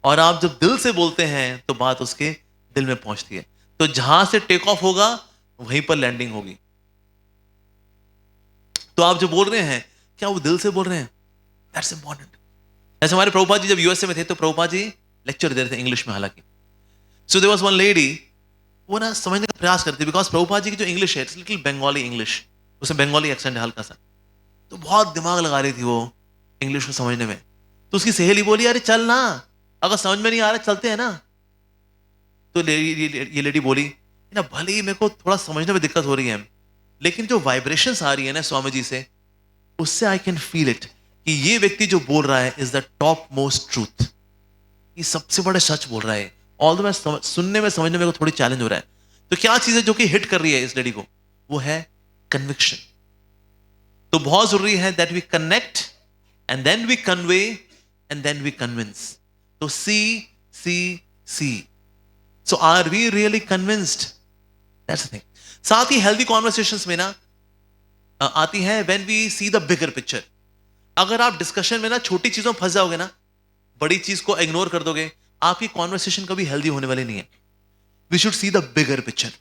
B: और आप जब दिल से बोलते हैं तो बात उसके दिल में पहुंचती है। तो जहां से टेक ऑफ होगा वहीं पर लैंडिंग होगी। तो आप जो बोल रहे हैं क्या वो दिल से बोल रहे हैं? That's important. ऐसे हमारे प्रभुपाद जी जब यूएसए में थे तो प्रभुपाद जी लेक्चर दे रहे थे इंग्लिश में, हालांकि so there was one lady, वो ना समझने का प्रयास करती, बिकॉज प्रभुपाद जी की जो इंग्लिश है इट्स लिटिल बंगाली इंग्लिश, उसमें बंगाली एक्सेंट है हल्का सा, तो बहुत दिमाग लगा रही थी वो इंग्लिश को समझने में। तो उसकी सहेली बोली अरे चल ना, अगर समझ में नहीं आ रहा चलते हैं ना। तो ये लेडी बोली ना भले ही मेरे को थोड़ा समझने में दिक्कत हो रही है, लेकिन जो वाइब्रेशंस आ रही है ना स्वामी जी से, उससे आई कैन फील इट कि ये व्यक्ति जो बोल रहा है is the top most truth, ये सबसे बड़ा सच बोल रहा है। ऑल मैं सुनने में समझने में को थोड़ी चैलेंज हो रहा है। तो क्या चीज है जो कि हिट कर रही है इस लेडी को? वो है कन्विक्शन। तो बहुत जरूरी है that we connect and then we convey and then we convince. तो see see see, so are we really convinced? That's the thing. साथ ही हेल्दी कॉन्वर्सेशंस में ना आती है when we see the bigger picture. अगर आप डिस्कशन में ना छोटी चीजों में फंस जाओगे ना, बड़ी चीज को इग्नोर कर दोगे, आपकी कॉन्वर्सेशन कभी हेल्दी होने वाली नहीं है। We should see the bigger picture.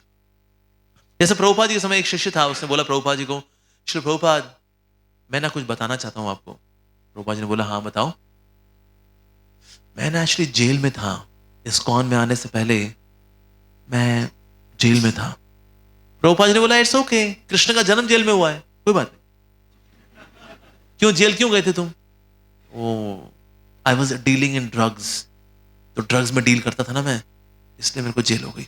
B: जैसे प्रभुपाद जी के समय एक शिष्य था, उसने बोला प्रभुपाद जी को, श्री प्रभुपाद मैं ना कुछ बताना चाहता हूं आपको। प्रभुपाद जी ने बोला हाँ बताओ। मैं ना एक्चुअली जेल में था, इस्कॉन में आने से पहले मैं जेल में था। प्रभुपाद जी ने बोला इट्स ओके, कृष्ण का जन्म जेल में हुआ है, कोई बात नहीं। क्यों जेल क्यों गए थे तुम? Oh I was dealing in drugs, तो ड्रग्स में डील करता था ना मैं, इसलिए मेरे को जेल हो गई।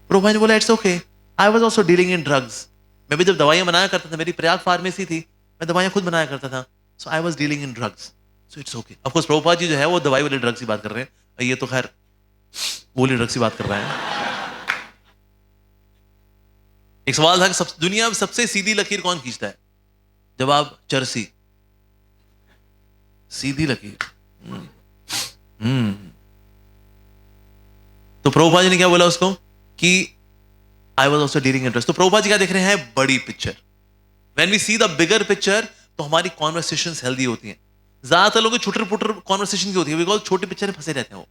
B: प्रभुपाद ने बोला it's okay, I was also dealing in drugs. मैं भी जब दवाइयां बनाया करता था, मेरी प्रयाग फार्मेसी थी, मैं दवाइयां खुद बनाया करता था, so I was dealing in drugs, so it's okay. Of course Prabhupada ji जो है वो दवाई वाले ड्रग्स की बात कर रहे हैं, ये तो खैर गोली ड्रग्स की बात कर रहे हैं। एक सवाल था कि दुनिया में सबसे सीधी लकीर कौन खींचता है? जवाब चरसी। सीधी लकीर। हम्म। तो प्रभुपाद जी ने क्या बोला उसको कि I was also dealing interest. तो प्रभुपाद जी क्या देख रहे हैं, बड़ी picture. When we see the bigger picture तो हमारी कॉन्वर्सेशंस हेल्दी होती हैं। ज्यादातर लोग छुटर पुटर कॉन्वर्सेशन की होती है बिकॉज छोटी पिक्चर में फंसे रहते हैं वो।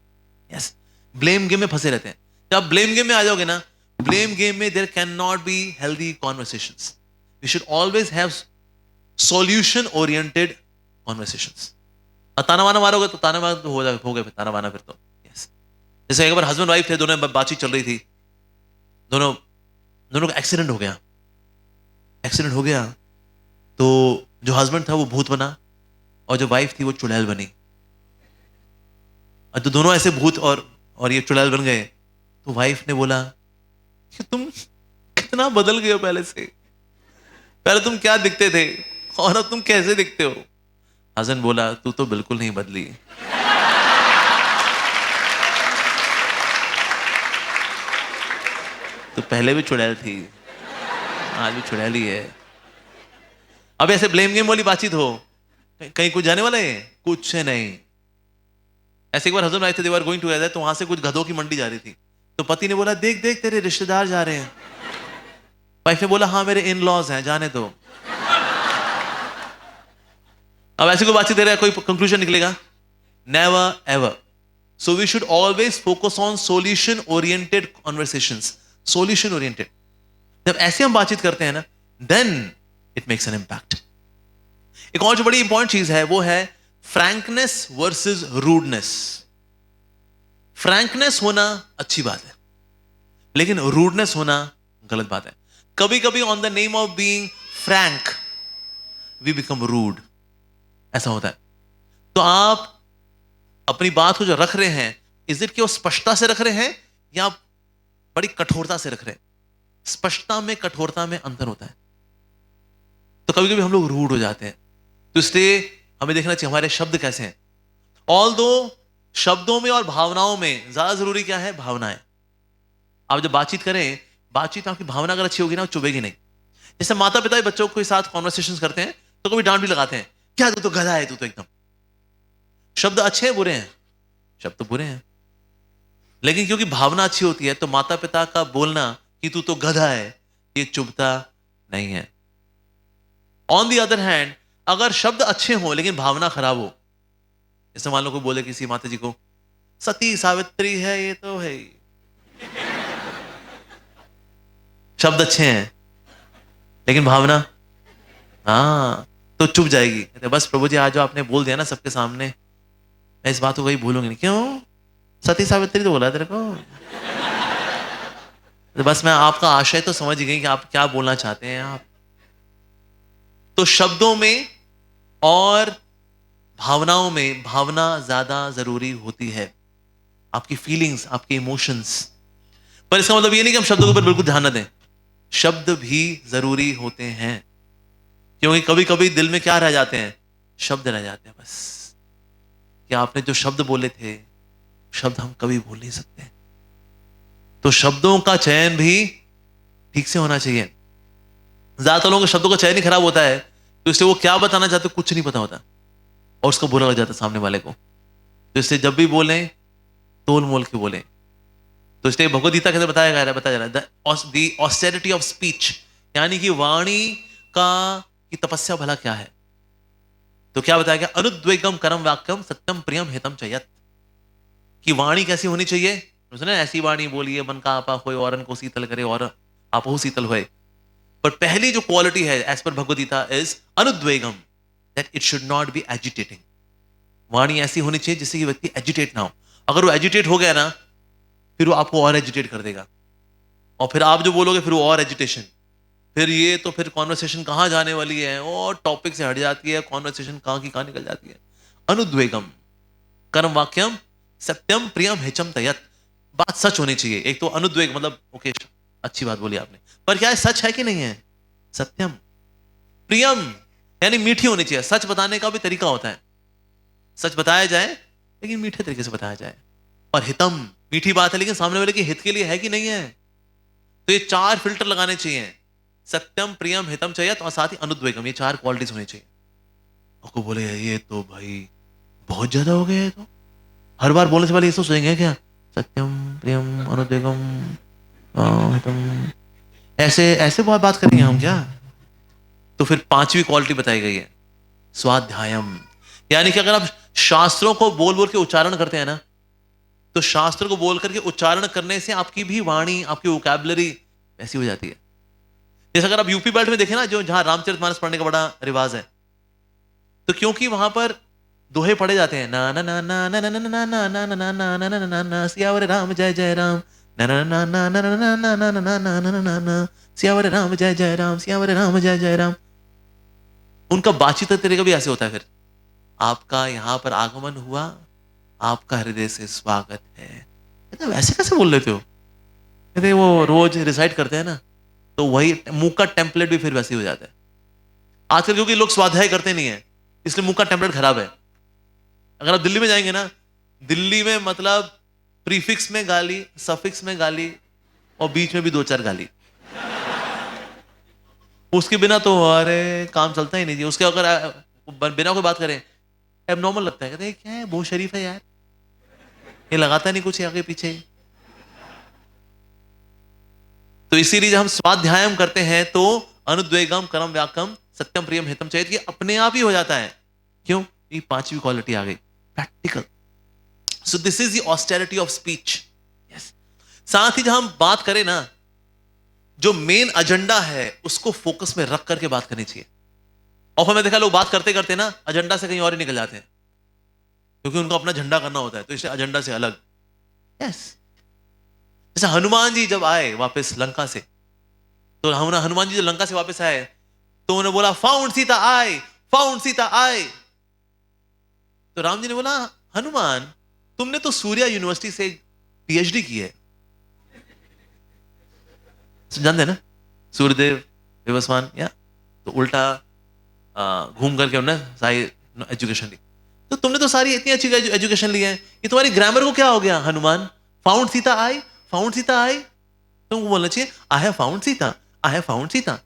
B: यस, ब्लेम गेम में फंसे रहते हैं। जब आप ब्लेम गेम में आ जाओगे ना, ब्लेम गेम में there can not be healthy conversations. We should always have solution oriented conversations. ताना वाना मारोगे तो ताना वाना तो हो गए फिर ताना वाना फिर तो। यस, जैसे एक बार हस्बैंड वाइफ थे, दोनों में बातचीत चल रही थी, दोनों दोनों का एक्सीडेंट हो गया। एक्सीडेंट हो गया तो जो हस्बैंड था वो भूत बना और जो वाइफ थी वो चुड़ैल बनी। और तो दोनों ऐसे भूत और ये चुड़ैल बन गए। तो वाइफ ने बोला कि तुम कितना बदल गए हो पहले से। पहले तुम क्या दिखते थे और अब तुम कैसे दिखते हो। हस्बैंड बोला तू तो बिल्कुल नहीं बदली। तो पहले भी चुड़ैल थी, आज भी चुड़ैल ही है। अब ऐसे ब्लेम गेम वाली बातचीत हो, कहीं कुछ जाने वाला है कुछ नहीं। ऐसे एक बार हस्बैंड आए थे, दे वर गोइंग टुगेदर, तो वहां से कुछ गधों की मंडी जा रही थी। तो पति ने बोला देख देख तेरे रिश्तेदार जा रहे हैं। वाइफ ने बोला हाँ मेरे इन लॉज हैं, जाने दो। अब ऐसी कोई बातचीत दे रहा है, कोई कंक्लूजन निकलेगा? Never ever. So we should always focus on solution oriented conversations. Solution oriented, जब ऐसे हम बातचीत करते हैं ना, then it makes an impact. एक और जो बड़ी इंपॉर्टेंट चीज है वो है फ्रैंकनेस वर्सेस रूडनेस। फ्रैंकनेस होना अच्छी बात है, लेकिन रूडनेस होना गलत बात है। कभी कभी on the name of being frank we become rude, ऐसा होता है। तो आप अपनी बात को जो रख रहे हैं, इज इट कि वो स्पष्टता से रख रहे हैं या बड़ी कठोरता से रख रहे हैं? स्पष्टता में कठोरता में अंतर होता है। तो कभी कभी हम लोग रूड हो जाते हैं। तो इसलिए हमें देखना चाहिए हमारे शब्द कैसे हैं। ऑल दो शब्दों में और भावनाओं में ज्यादा जरूरी क्या है? भावनाएं। आप जब बातचीत करें, बातचीत आपकी भावना अगर अच्छी होगी ना, वो चुभेगी नहीं। जैसे माता पिता बच्चों के साथ कॉन्वर्सेशन करते हैं तो कभी डांट भी लगाते हैं, क्या तू तो गधा है, तू तो एकदम। शब्द अच्छे हैं बुरे हैं? शब्द तो बुरे हैं, लेकिन क्योंकि भावना अच्छी होती है तो माता पिता का बोलना कि तू तो गधा है ये चुभता नहीं है। ऑन दी अदर हैंड, अगर शब्द अच्छे हों लेकिन भावना खराब हो, जैसे मान लो कोई बोले किसी माता जी को सती सावित्री है, ये तो है ही। शब्द अच्छे हैं लेकिन भावना, हाँ, तो चुप जाएगी। कहते बस प्रभु जी आज जो आपने बोल दिया ना सबके सामने, मैं इस बात को कहीं भूलूंगी नहीं। क्यों? सती सावित्री तो बोला तेरे को। तो बस मैं आपका आशय तो समझ गई कि आप क्या बोलना चाहते हैं आप। तो शब्दों में और भावनाओं में भावना ज्यादा जरूरी होती है, आपकी फीलिंग्स, आपके इमोशंस। पर इसका मतलब ये नहीं कि हम शब्दों के ऊपर बिल्कुल ध्यान न दें। शब्द भी जरूरी होते हैं, क्योंकि कभी कभी दिल में क्या रह जाते हैं? शब्द रह जाते हैं बस, कि आपने जो शब्द बोले थे शब्द हम कभी भूल नहीं सकते। तो शब्दों का चयन भी ठीक से होना चाहिए। ज्यादातर लोगों के शब्दों का चयन ही खराब होता है, तो इसलिए वो क्या बताना चाहते कुछ नहीं पता होता और उसको बुरा लग जाता है सामने वाले को। तो इसलिए जब भी बोलें तोल मोल के बोलें। तो इसलिए भगवद गीता कैसे बताया जा रहा है, द ऑस्टेरिटी ऑफ स्पीच, यानी कि वाणी का की तपस्या भला क्या है। तो क्या बताया गया? अनुद्वेगम करम वाक्यम सत्यम प्रियम हितम चयत, कि वाणी कैसी होनी चाहिए? उसने ऐसी वाणी बोली है मन का आपा होए और को शीतल करे और आपो शीतल होए। पर पहली जो क्वालिटी है as per Bhagavad Gita is अनुद्वेगम, that it should not be agitating. वाणी ऐसी होनी चाहिए जिससे कि व्यक्ति एजिटेट ना हो। अगर वो एजिटेट हो गया ना, फिर वो आपको और एजिटेट कर देगा, और फिर आप जो बोलोगे फिर वो और एजिटेशन, फिर ये तो फिर कॉन्वर्सेशन कहां जाने वाली है और टॉपिक से हट जाती है, कॉन्वर्सेशन कहां की कहां निकल जाती है। अनुद्वेगम कर्म वाक्यम सत्यम प्रियम हिचम तयत, बात सच होनी चाहिए। एक तो अनुद्वेग मतलब ओके अच्छी बात बोली आपने, पर क्या है सच है कि नहीं है? सत्यम प्रियम यानी मीठी होनी चाहिए। सच बताने का भी तरीका होता है, सच बताया जाए लेकिन मीठे तरीके से बताया जाए। और हितम मीठी बात है लेकिन सामने वाले के हित के लिए है कि नहीं है। तो ये चार फिल्टर लगाने चाहिए, सत्यम प्रियम हितम चयत और साथ ही अनुद्वेगम, ये चार क्वालिटीज होनी चाहिए। आपको बोले ये तो भाई बहुत ज्यादा हो गया है तो। हर बार बोलने से पहले ये सोचेंगे क्या, सत्यम प्रियम अनुद्वेगम हितम, ऐसे ऐसे बहुत बात करेंगे हम क्या। तो फिर पांचवी क्वालिटी बताई गई है, स्वाध्यायम। यानी कि अगर आप शास्त्रों को बोल बोल के उच्चारण करते हैं ना, तो शास्त्र को बोल करके उच्चारण करने से आपकी भी वाणी, आपकी वोकैबुलरी ऐसी हो जाती है। जैसे अगर आप यूपी बेल्ट में देखें ना, जो जहां रामचरितमानस पढ़ने का बड़ा रिवाज है, तो क्योंकि वहां पर दोहे पढ़े जाते हैं, ना ना ना ना ना ना ना ना ना ना ना ना ना ना ना ना ना सियावर राम जय जय राम, ना ना ना ना ना ना ना ना ना ना ना ना ना ना ना सियावर राम जय जय राम, सियावर राम जय जय राम। उनका बातचीत का तरीका भी ऐसे होता है। फिर आपका यहाँ पर आगमन हुआ, आपका हृदय से स्वागत है। कहते वैसे कैसे बोल लेते हो? कहते वो रोज रिसाइट करते हैं ना, तो वही मुंह का टेम्पलेट भी फिर वैसे ही हो जाता है। आजकल क्योंकि लोग स्वाध्याय करते नहीं है, इसलिए मुंह का टेम्पलेट खराब है। अगर आप दिल्ली में जाएंगे ना, दिल्ली में मतलब प्रीफिक्स में गाली, सफिक्स में गाली, और बीच में भी दो चार गाली। उसके बिना तो अरे काम चलता ही नहीं जी। उसके अगर बिना कोई बात करें एबनॉर्मल लगता है। कहते हैं क्या है, बहुत शरीफ है यार, ये लगाता नहीं कुछ आगे पीछे। तो इसीलिए जब हम स्वाध्यायम करते हैं तो अनुद्वेगम करम व्याकम सत्यम प्रियम हितम चाहिए कि अपने आप ही हो जाता है। क्यों? ये पांचवी क्वालिटी आ गई, practical. So this is the austerity of speech. Yes. साथ ही जब हम बात करें ना, जो मेन एजेंडा है उसको फोकस में रख करके बात करनी चाहिए। और हमें देखा लोग बात करते करते ना एजेंडा से कहीं और ही निकल जाते हैं, क्योंकि उनको अपना झंडा करना होता है, तो इसलिए एजेंडा से अलग। यस। जैसे हनुमान जी जब आए वापस लंका से, तो हनुमान जी जब लंका से वापस आए तो उन्होंने बोला फाउंड सीता आई, फाउंड सीता आई। तो राम जी ने बोला हनुमान तुमने तो सूर्या यूनिवर्सिटी से पीएचडी की है। जानते हैं ना सूर्यदेव विवस्वान, या तो उल्टा घूम करके उन्होंने सारी एजुकेशन ली। तो तुमने तो सारी इतनी अच्छी एजुकेशन ली है, ये तुम्हारी ग्रामर को क्या हो गया हनुमान? फाउंड सीता आई, फाउंड सीता आई। तुमको बोलना चाहिए I have found Sita, I have found Sita.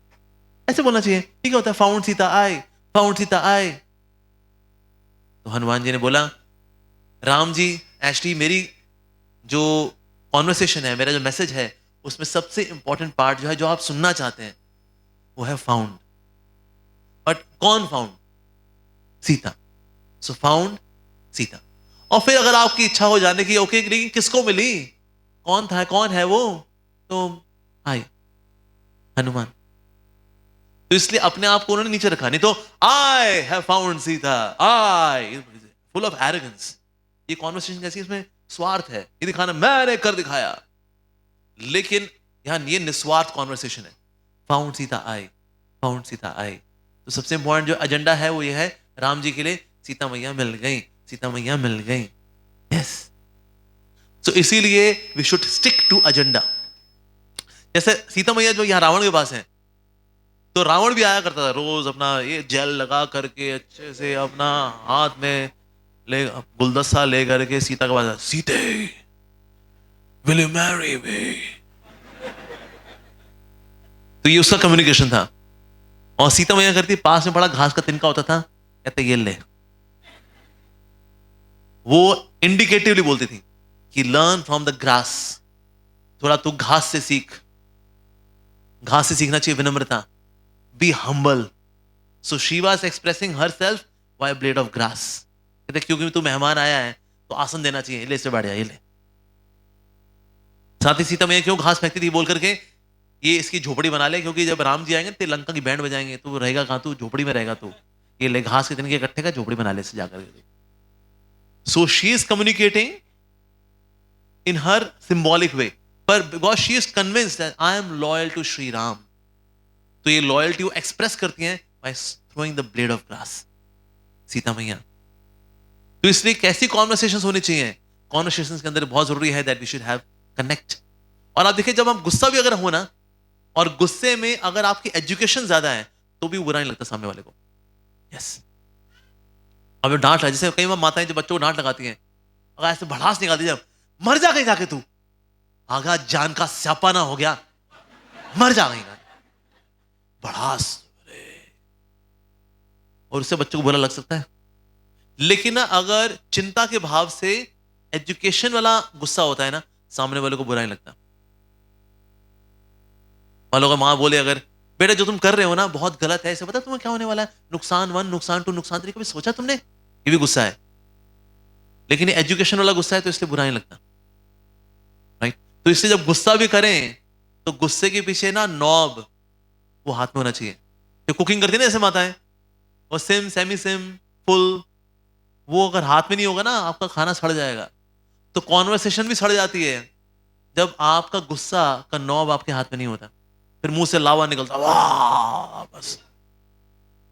B: ऐसे बोलना चाहिए। ठीक होता है फाउंड सीता आई, फाउंड सीता आई। तो हनुमान जी ने बोला राम जी एक्चुअली मेरी जो कॉन्वर्सेशन है, मेरा जो मैसेज है, उसमें सबसे इंपॉर्टेंट पार्ट जो है, जो आप सुनना चाहते हैं, वो है फाउंड। बट कौन फाउंड? सीता। सो फाउंड सीता। और फिर अगर आपकी इच्छा हो जाने की, ओके लेकिन किसको मिली, कौन था, कौन है वो, तो आई हनुमान। तो इसलिए अपने आप को उन्होंने नीचे रखा। नहीं तो I have found Sita, I full of arrogance. ये कॉन्वर्सेशन कैसी, इसमें स्वार्थ है, ये दिखाना मैंने कर दिखाया। लेकिन यहां ये निस्वार्थ कॉन्वर्सेशन है। फाउंड सीता आई, फाउंड सीता आई। तो सबसे इंपॉर्टेंट जो एजेंडा है वो ये है, राम जी के लिए सीता मैया मिल गई, सीता मैया मिल गई। यस। सो इसीलिए we should stick to agenda. जैसे सीता मैया जो यहां रावण के पास है, तो रावण भी आया करता था रोज अपना ये जेल लगा करके अच्छे से अपना हाथ में ले गुलदस्ता ले करके सीता के पास, सीते विल यू मैरी मी। तो ये उसका कम्युनिकेशन था। और सीता मैया करती, पास में बड़ा घास का तिनका होता था, कहते ये ले। वो इंडिकेटिवली बोलती थी कि लर्न फ्रॉम द ग्रास, थोड़ा तू घास से सीख। घास से सीखना चाहिए विनम्रता, be humble. So she was expressing herself by blade of grass. कहते क्योंकि तू मेहमान आया है तो आसन देना चाहिए, ले से बैठ जा, ये ले। साथ ही सीता मैया क्यों घास फेंकती थी बोल करके, ये इसकी झोपड़ी बना ले, क्योंकि जब राम जी आएंगे तो लंका की बैंड बजाएंगे, तू रहेगा कहां, तू झोपड़ी में रहेगा, तू ये ले घास के तिनके इकट्ठे का झोपड़ी बना ले से जाकर के। So she is communicating in her symbolic way, पर because she is convinced that I am loyal to Shri Ram. तो ये लॉयल्टी वो एक्सप्रेस करती हैं by throwing the blade of grass, Sita मैया। तो इसलिए कैसी कॉन्वर्सेशंस होनी चाहिए, कॉन्वर्सेशंस के अंदर बहुत जरूरी है that we should have connect. और आप देखिए जब हम गुस्सा भी अगर हो ना, और गुस्से में अगर आपकी एजुकेशन ज्यादा है तो भी बुरा नहीं लगता सामने वाले को। यस। अब डांट है, जैसे कई बार माताएं जब बच्चों को डांट लगाती हैं, अगर ऐसे भड़ास निकालती है, मर जा कहीं जाके तू, आगा जान का स्यापा ना हो गया, मर जा कहीं, भड़ास। और उससे बच्चों को बुरा लग सकता है। लेकिन ना अगर चिंता के भाव से एजुकेशन वाला गुस्सा होता है ना, सामने वाले को बुरा नहीं लगता। मान लो अगर माँ बोले अगर बेटा जो तुम कर रहे हो ना बहुत गलत है, ऐसे पता तुम्हें क्या होने वाला है, नुकसान 1 नुकसान 2 नुकसान 3, कभी सोचा तुमने? ये भी गुस्सा है, लेकिन एजुकेशन वाला गुस्सा है तो इसलिए बुरा नहीं लगता, राइट? तो इसलिए जब गुस्सा भी करें तो गुस्से के पीछे ना नॉब वो हाथ में होना चाहिए। जो कुकिंग करती है ना ऐसे माताएं, और सिम सेमी सिम फुल, वो अगर हाथ में नहीं होगा ना आपका खाना सड़ जाएगा। तो कॉन्वर्सेशन भी सड़ जाती है जब आपका गुस्सा का नॉब आपके हाथ में नहीं होता, फिर मुंह से लावा निकलता, वाह, बस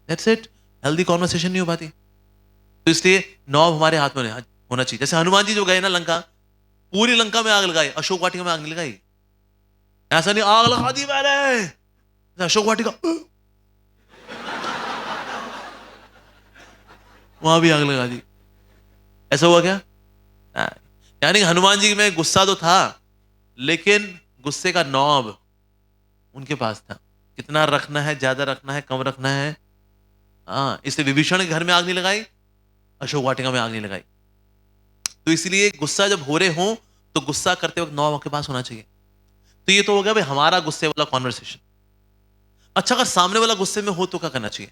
B: दैट्स इट, हेल्दी कॉन्वर्सेशन नहीं हो पाती। तो इसलिए नॉब हमारे हाथ में होना चाहिए। जैसे हनुमान जी जो गए ना लंका, पूरी लंका में आग लगाई, अशोक वाटिका में आग नहीं लगाई। ऐसा नहीं आग लगा दी मैंने, अशोक वाटिका वहां भी आग लगा दी, ऐसा हुआ क्या? यानी हनुमान जी में गुस्सा तो था, लेकिन गुस्से का नॉब उनके पास था, कितना रखना है, ज्यादा रखना है, कम रखना है। हाँ, इसलिए विभीषण के घर में आग नहीं लगाई, अशोक वाटिका में आग नहीं लगाई। तो इसलिए गुस्सा जब हो रहे हो तो गुस्सा करते वक्त नॉब आपके पास होना चाहिए। तो ये तो हो गया भाई हमारा गुस्से वाला कॉन्वर्सेशन। अच्छा, अगर सामने वाला गुस्से में हो तो क्या करना चाहिए?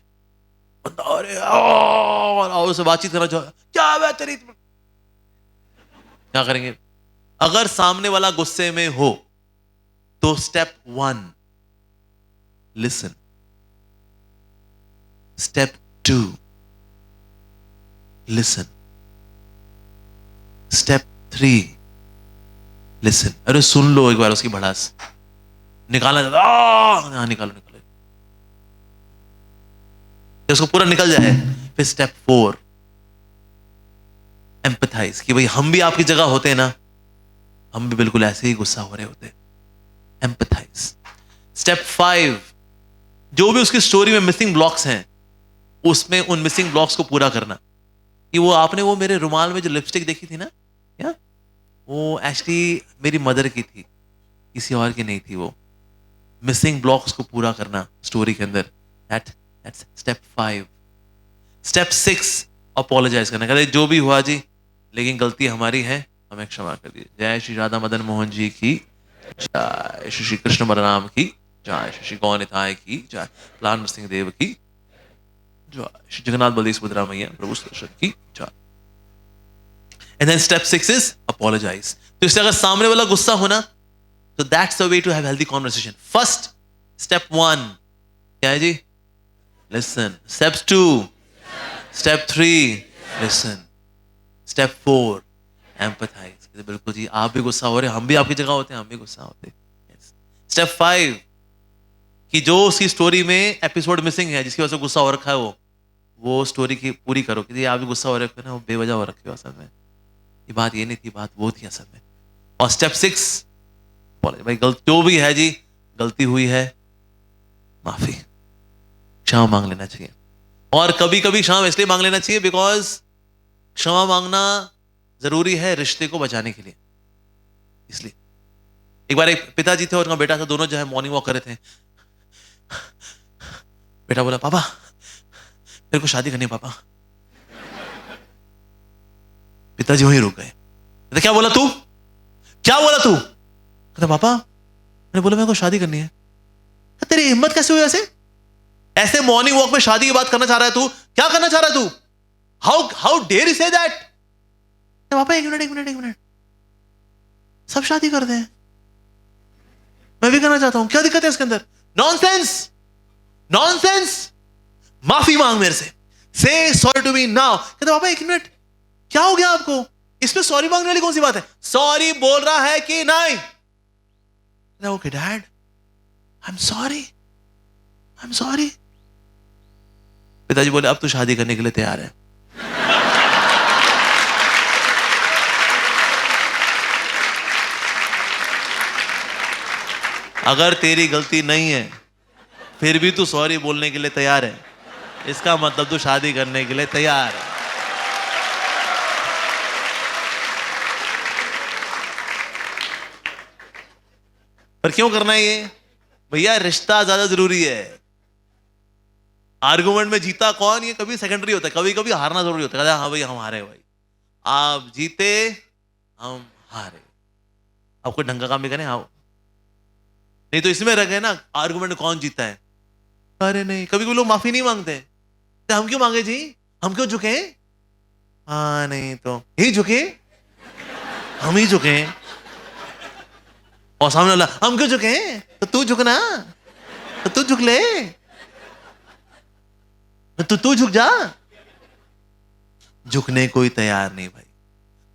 B: अरे और उससे बातचीत करना चाहिए, क्या है तेरी, क्या करेंगे? अगर सामने वाला गुस्से में हो तो step 1 listen, step 2 listen, step 3 listen. अरे सुन लो एक बार उसकी भड़ास, निकालना चाहता, हाँ निकालो निकालो, उसको पूरा निकल जाए। फिर स्टेप 4 एम्पथाइज, कि भाई हम भी आपकी जगह होते हैं ना, हम भी बिल्कुल ऐसे ही गुस्सा हो रहे होते। एम्पथाइज। स्टेप 5 जो भी उसकी स्टोरी में मिसिंग ब्लॉक्स हैं, उसमें उन मिसिंग ब्लॉक्स को पूरा करना। कि वो आपने वो मेरे रुमाल में जो लिपस्टिक देखी थी ना, क्या वो एक्चुअली मेरी मदर की थी, किसी और की नहीं थी। वो मिसिंग ब्लॉक्स को पूरा करना स्टोरी के अंदर, दैट्स स्टेप 5। स्टेप 6 अपोलोजाइज करना, कहते जो भी हुआ जी, लेकिन गलती हमारी है, हमें क्षमा कर दीजिए। जय श्री राधा मदन मोहन जी की जय, श्री कृष्ण बलराम की जय, श्री गौनिताय की जय, लाल नरसिंह देव की जय, श्री जगन्नाथ बलदेव सुभद्रा मैया प्रभु सुदर्शन की जय। And then step 6 is apologise. तो इससे अगर सामने वाला गुस्सा होना, तो that's the way to have healthy conversation. First step 1 क्या है जी? Listen. Step 2, step 3 listen, step 4 empathise. बिल्कुल जी, आप भी गुस्सा हो रहे, हम भी आपकी जगह होते हैं, हम भी गुस्सा होते। स्टेप 5 कि जो उसकी स्टोरी में एपिसोड मिसिंग है, जिसकी वजह से गुस्सा हो रखा है, वो स्टोरी की पूरी करो कि आप भी गुस्सा हो रखे हो ना, वो बेवजह हो रखे हो, असल में ये बात ये नहीं थी, बात वो थी असल में। और स्टेप 6 भाई जो भी है जी, गलती हुई है, माफी, क्षमा मांग लेना चाहिए। और कभी कभी क्षमा इसलिए मांग लेना चाहिए बिकॉज क्षमा मांगना जरूरी है रिश्ते को बचाने के लिए। इसलिए एक बार एक पिताजी थे और उनका बेटा था, दोनों जो है मॉर्निंग वॉक कर रहे थे। बेटा बोला, पापा मेरे को शादी करनी है पापा। पिताजी वहीं रुक गए। कहते क्या बोला तू, क्या बोला तू? कहते पापा मैंने बोला मेरे को शादी करनी है। तेरी हिम्मत कैसे हुई ऐसे, ऐसे मॉर्निंग वॉक में शादी की बात करना चाह रहा है तू? क्या करना चाह रहा है तू? How dare you say that? Papa एक मिनट, सब शादी करते हैं, मैं भी करना चाहता हूं, क्या दिक्कत है इसके अंदर? नॉनसेंस, माफी मांग मेरे से, से सॉरी टू मी नाउ। कहते पापा एक मिनट, क्या हो गया आपको? इसमें सॉरी मांगने वाली कौन सी बात है? सॉरी बोल रहा है कि नहीं? Okay dad, I am sorry. पिताजी बोले अब तू शादी करने के लिए तैयार है। अगर तेरी गलती नहीं है फिर भी तू सॉरी बोलने के लिए तैयार है, इसका मतलब तू शादी करने के लिए तैयार है। पर क्यों करना है ये? भैया रिश्ता ज्यादा जरूरी है। आर्गुमेंट में जीता कौन, ये कभी सेकेंडरी होता है, कभी कभी हारना जरूरी होता है। हाँ भाई हम हारे भाई, आप जीते हम हारे, अब कोई ढंग का काम भी करें आओ, नहीं तो इसमें रह गए ना आर्गुमेंट कौन जीता है। अरे नहीं, कभी कभी लोग माफी नहीं मांगते, तो हम क्यों मांगे जी, हम क्यों झुके, हाँ नहीं तो ही झुके, हम ही झुके, और सामने वाला हम क्यों झुके, तो तू झुकना, तो तू झुक ले, तो तू झुक जा। झुकने कोई तैयार नहीं भाई,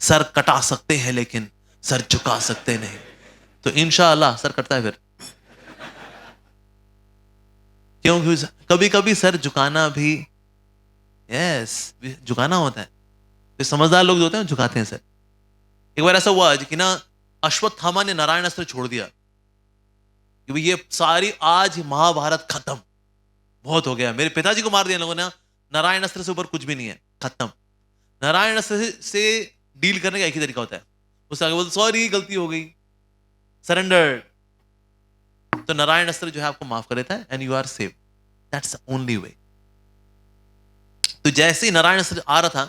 B: सर कटा सकते हैं लेकिन सर झुका सकते नहीं, तो इंशाअल्लाह सर कटता है फिर, क्योंकि कभी कभी सर झुकाना भी, यस झुकाना होता है, तो समझदार लोग जो होते हैं झुकाते हैं सर। एक बार ऐसा हुआ कि ना अश्वत्थामा ने नारायण अस्त्र छोड़ दिया कि ये सारी आज महाभारत खत्म, बहुत हो गया, मेरे पिताजी को मार दिया लोगों ने, नारायण अस्त्र से ऊपर कुछ भी नहीं है, खत्म। नारायण अस्त्र से डील करने का एक ही तरीका होता है, उससे आगे बोलते सॉरी गलती हो गई, सरेंडर, तो नारायण अस्त्र जो है आपको माफ कर देता है and you are save, that's the only way. तो जैसे ही नारायण अस्त्र आ रहा था,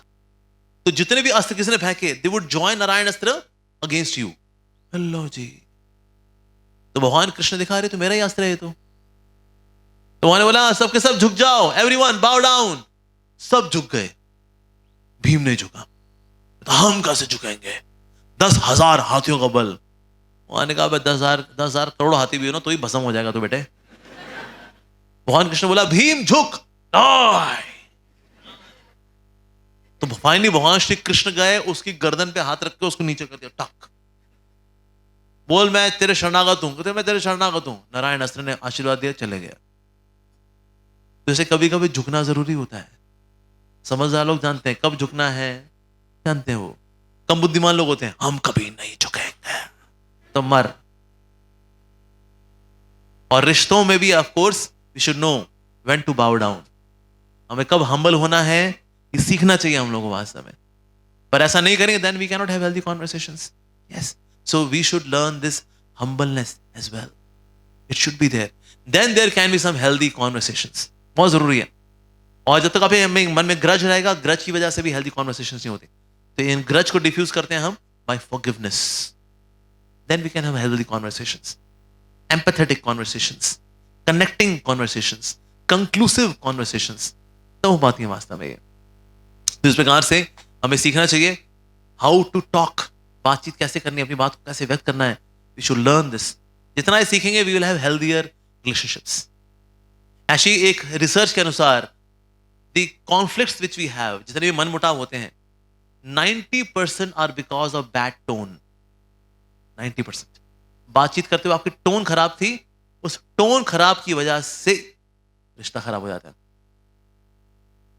B: तो जितने भी अस्त्र किसने फेंके, दे वुड जॉइन नारायण अस्त्र अगेंस्ट यू। हेलो जी, तो भगवान कृष्ण दिखा रहे तो मेरा ही अस्त्र है तो उन्होंने बोला सबके सब झुक जाओ, एवरीवन बाउ डाउन, सब झुक गए, भीम नहीं झुका, तो हम कैसे झुकेंगे, 10,000 हाथियों का बल, उन्होंने कहा 10,000 करोड़ हाथी भी हो ना तो ही भस्म हो जाएगा तो बेटे। भगवान कृष्ण बोला भीम झुक, तो फाइनली भगवान श्री कृष्ण गए, उसकी गर्दन पे हाथ रख के उसको नीचे कर दिया, टक, बोल मैं तेरे शरणागत हूं, कहते मैं तेरे शरणागत हूं, नारायण अस्त्र ने आशीर्वाद दिया, चले गया। तो इसे कभी कभी झुकना जरूरी होता है, समझदार लोग जानते हैं कब झुकना है, जानते हैं वो, कम बुद्धिमान लोग होते हैं हम कभी नहीं झुकेंगे, तो मर। और रिश्तों में भी of course we should know when to bow down, हमें कब हम्बल होना है ये सीखना चाहिए हम लोगों को वास्तव में, पर ऐसा नहीं करेंगे then we can not have healthy conversations. Yes, so we should learn this humbleness as well, it should be there, then there can be some healthy conversations, बहुत जरूरी है। और जब तक आपके मन में ग्रज रहेगा, ग्रज की वजह से भी हेल्दी कॉन्वर्सेशंस नहीं होती, तो इन ग्रज को डिफ्यूज करते हैं हम by forgiveness, then we can have healthy conversations, empathetic conversations, connecting conversations, conclusive conversations, तो बात ये वास्तव में है। तो इस प्रकार से हमें सीखना चाहिए हाउ टू टॉक, बातचीत कैसे करनी है, अपनी बात को कैसे व्यक्त करना है, वी शुड लर्न दिस। जितना ये सीखेंगे we will have healthier relationships. ऐसी एक रिसर्च के अनुसार the conflicts which we have, जितने भी मनमुटाव होते हैं, 90% are because of bad tone. 90% बातचीत करते हुए आपकी टोन खराब थी, उस टोन खराब की वजह से रिश्ता खराब हो जाता है।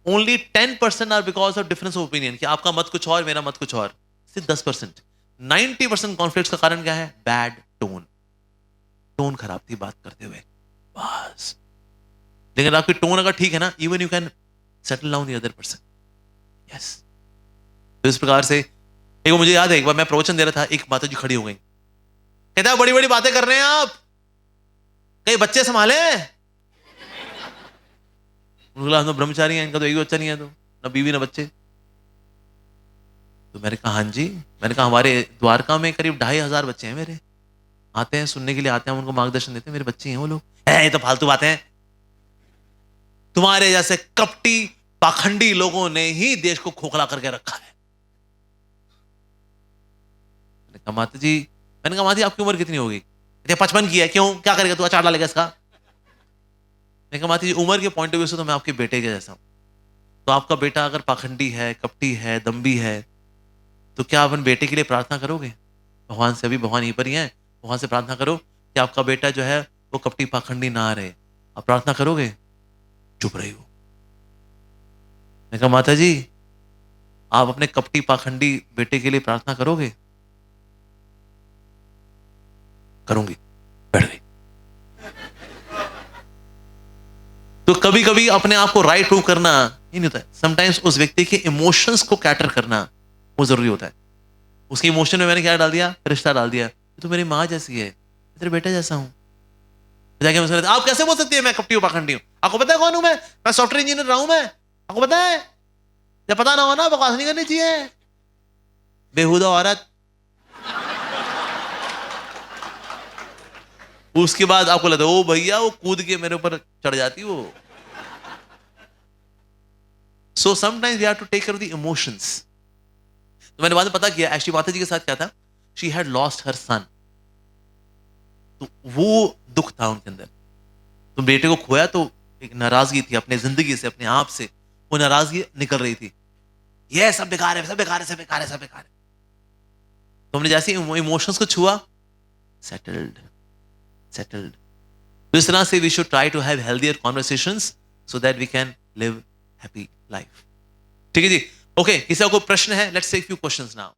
B: Only 10% are because of difference of opinion, कि आपका मत कुछ और मेरा मत कुछ और, सिर्फ 10%। 90% कॉन्फ्लिक्ट का कारण क्या है, बैड टोन, टोन खराब थी बात करते हुए बस। लेकिन आपकी टोन अगर ठीक है ना, even you can settle down the other person. Yes, तो इस प्रकार से एक मुझे याद है, एक बार मैं प्रवचन दे रहा था, एक माता जी खड़ी हो गई, कहता है बड़ी बड़ी बातें कर रहे हैं आप, कई बच्चे संभाले, हम तो ब्रह्मचारी हैं, इनका तो एक भी बच्चा नहीं है, तो ना बीवी ना बच्चे। तो मैंने कहा हाँ जी, मैंने कहा हमारे द्वारका में करीब 2,500 बच्चे हैं मेरे, आते हैं सुनने के लिए, आते हैं, उनको मार्गदर्शन देते हैं, मेरे बच्चे हैं वो लोग। ये तो फालतू बातें हैं, तुम्हारे जैसे कपटी पाखंडी लोगों ने ही देश को खोखला करके रखा है। मैंने कहा माता जी, मैंने कहा माता जी आपकी उम्र कितनी होगी, 55 की है, क्यों क्या करेगा तू, अचार डालेगा इसका। मैंने कहा माता जी उम्र के पॉइंट ऑफ व्यू से तो मैं आपके बेटे के जैसा हूं, तो आपका बेटा अगर पाखंडी है, कपटी है, दम्भी है, तो क्या अपन बेटे के लिए प्रार्थना करोगे भगवान से? अभी भगवान यहीं पर ही है, भगवान से प्रार्थना करो कि आपका बेटा जो है वो कपटी पाखंडी ना रहे, आप प्रार्थना करोगे? चुप रही हो। मैंने कहा माता जी आप अपने कपटी पाखंडी बेटे के लिए प्रार्थना करोगे? करूंगी, बैठ गई। तो कभी कभी अपने आप को राइट प्रूव करना ही नहीं होता है, समटाइम्स उस व्यक्ति के इमोशंस को कैटर करना वो जरूरी होता है। उसके इमोशन में मैंने क्या डाल दिया, रिश्ता डाल दिया, तो मेरी माँ जैसी है, तेरे बेटे जैसा हूं। जाके आप कैसे बोल सकती है मैं कपटी हूं पाखंडी हूं? आपको पता है कौन हूं मैं सॉफ्टवेयर इंजीनियर रहा हूं मैं, आपको पता है? जब पता ना हो ना बकवास नहीं करनी चाहिए, बेहुदा औरत। उसके बाद आपको लगता है ओ भैया वो कूद के मेरे ऊपर चढ़ जाती वो। So sometimes we have to take care of the emotions. तो मैंने बाद में पता किया एक्चुअली माता जी के साथ क्या था, शी हैड लॉस्ट हर सन। तो वो दुख था उनके अंदर। तो बेटे को खोया तो एक नाराजगी थी अपने जिंदगी से, अपने आप से, वो नाराजगी निकल रही थी, ये सब बेकार है, सब बेकार है, सब बेकार है, सब बेकार है। तो हमने जैसे इमोशंस को छुआ, सेटल्ड सेटल्ड। तो इस तरह से we should try to have healthier conversations so that we can live happy life. ठीक है जी, ओके। किसी को प्रश्न है? Let's take few questions now.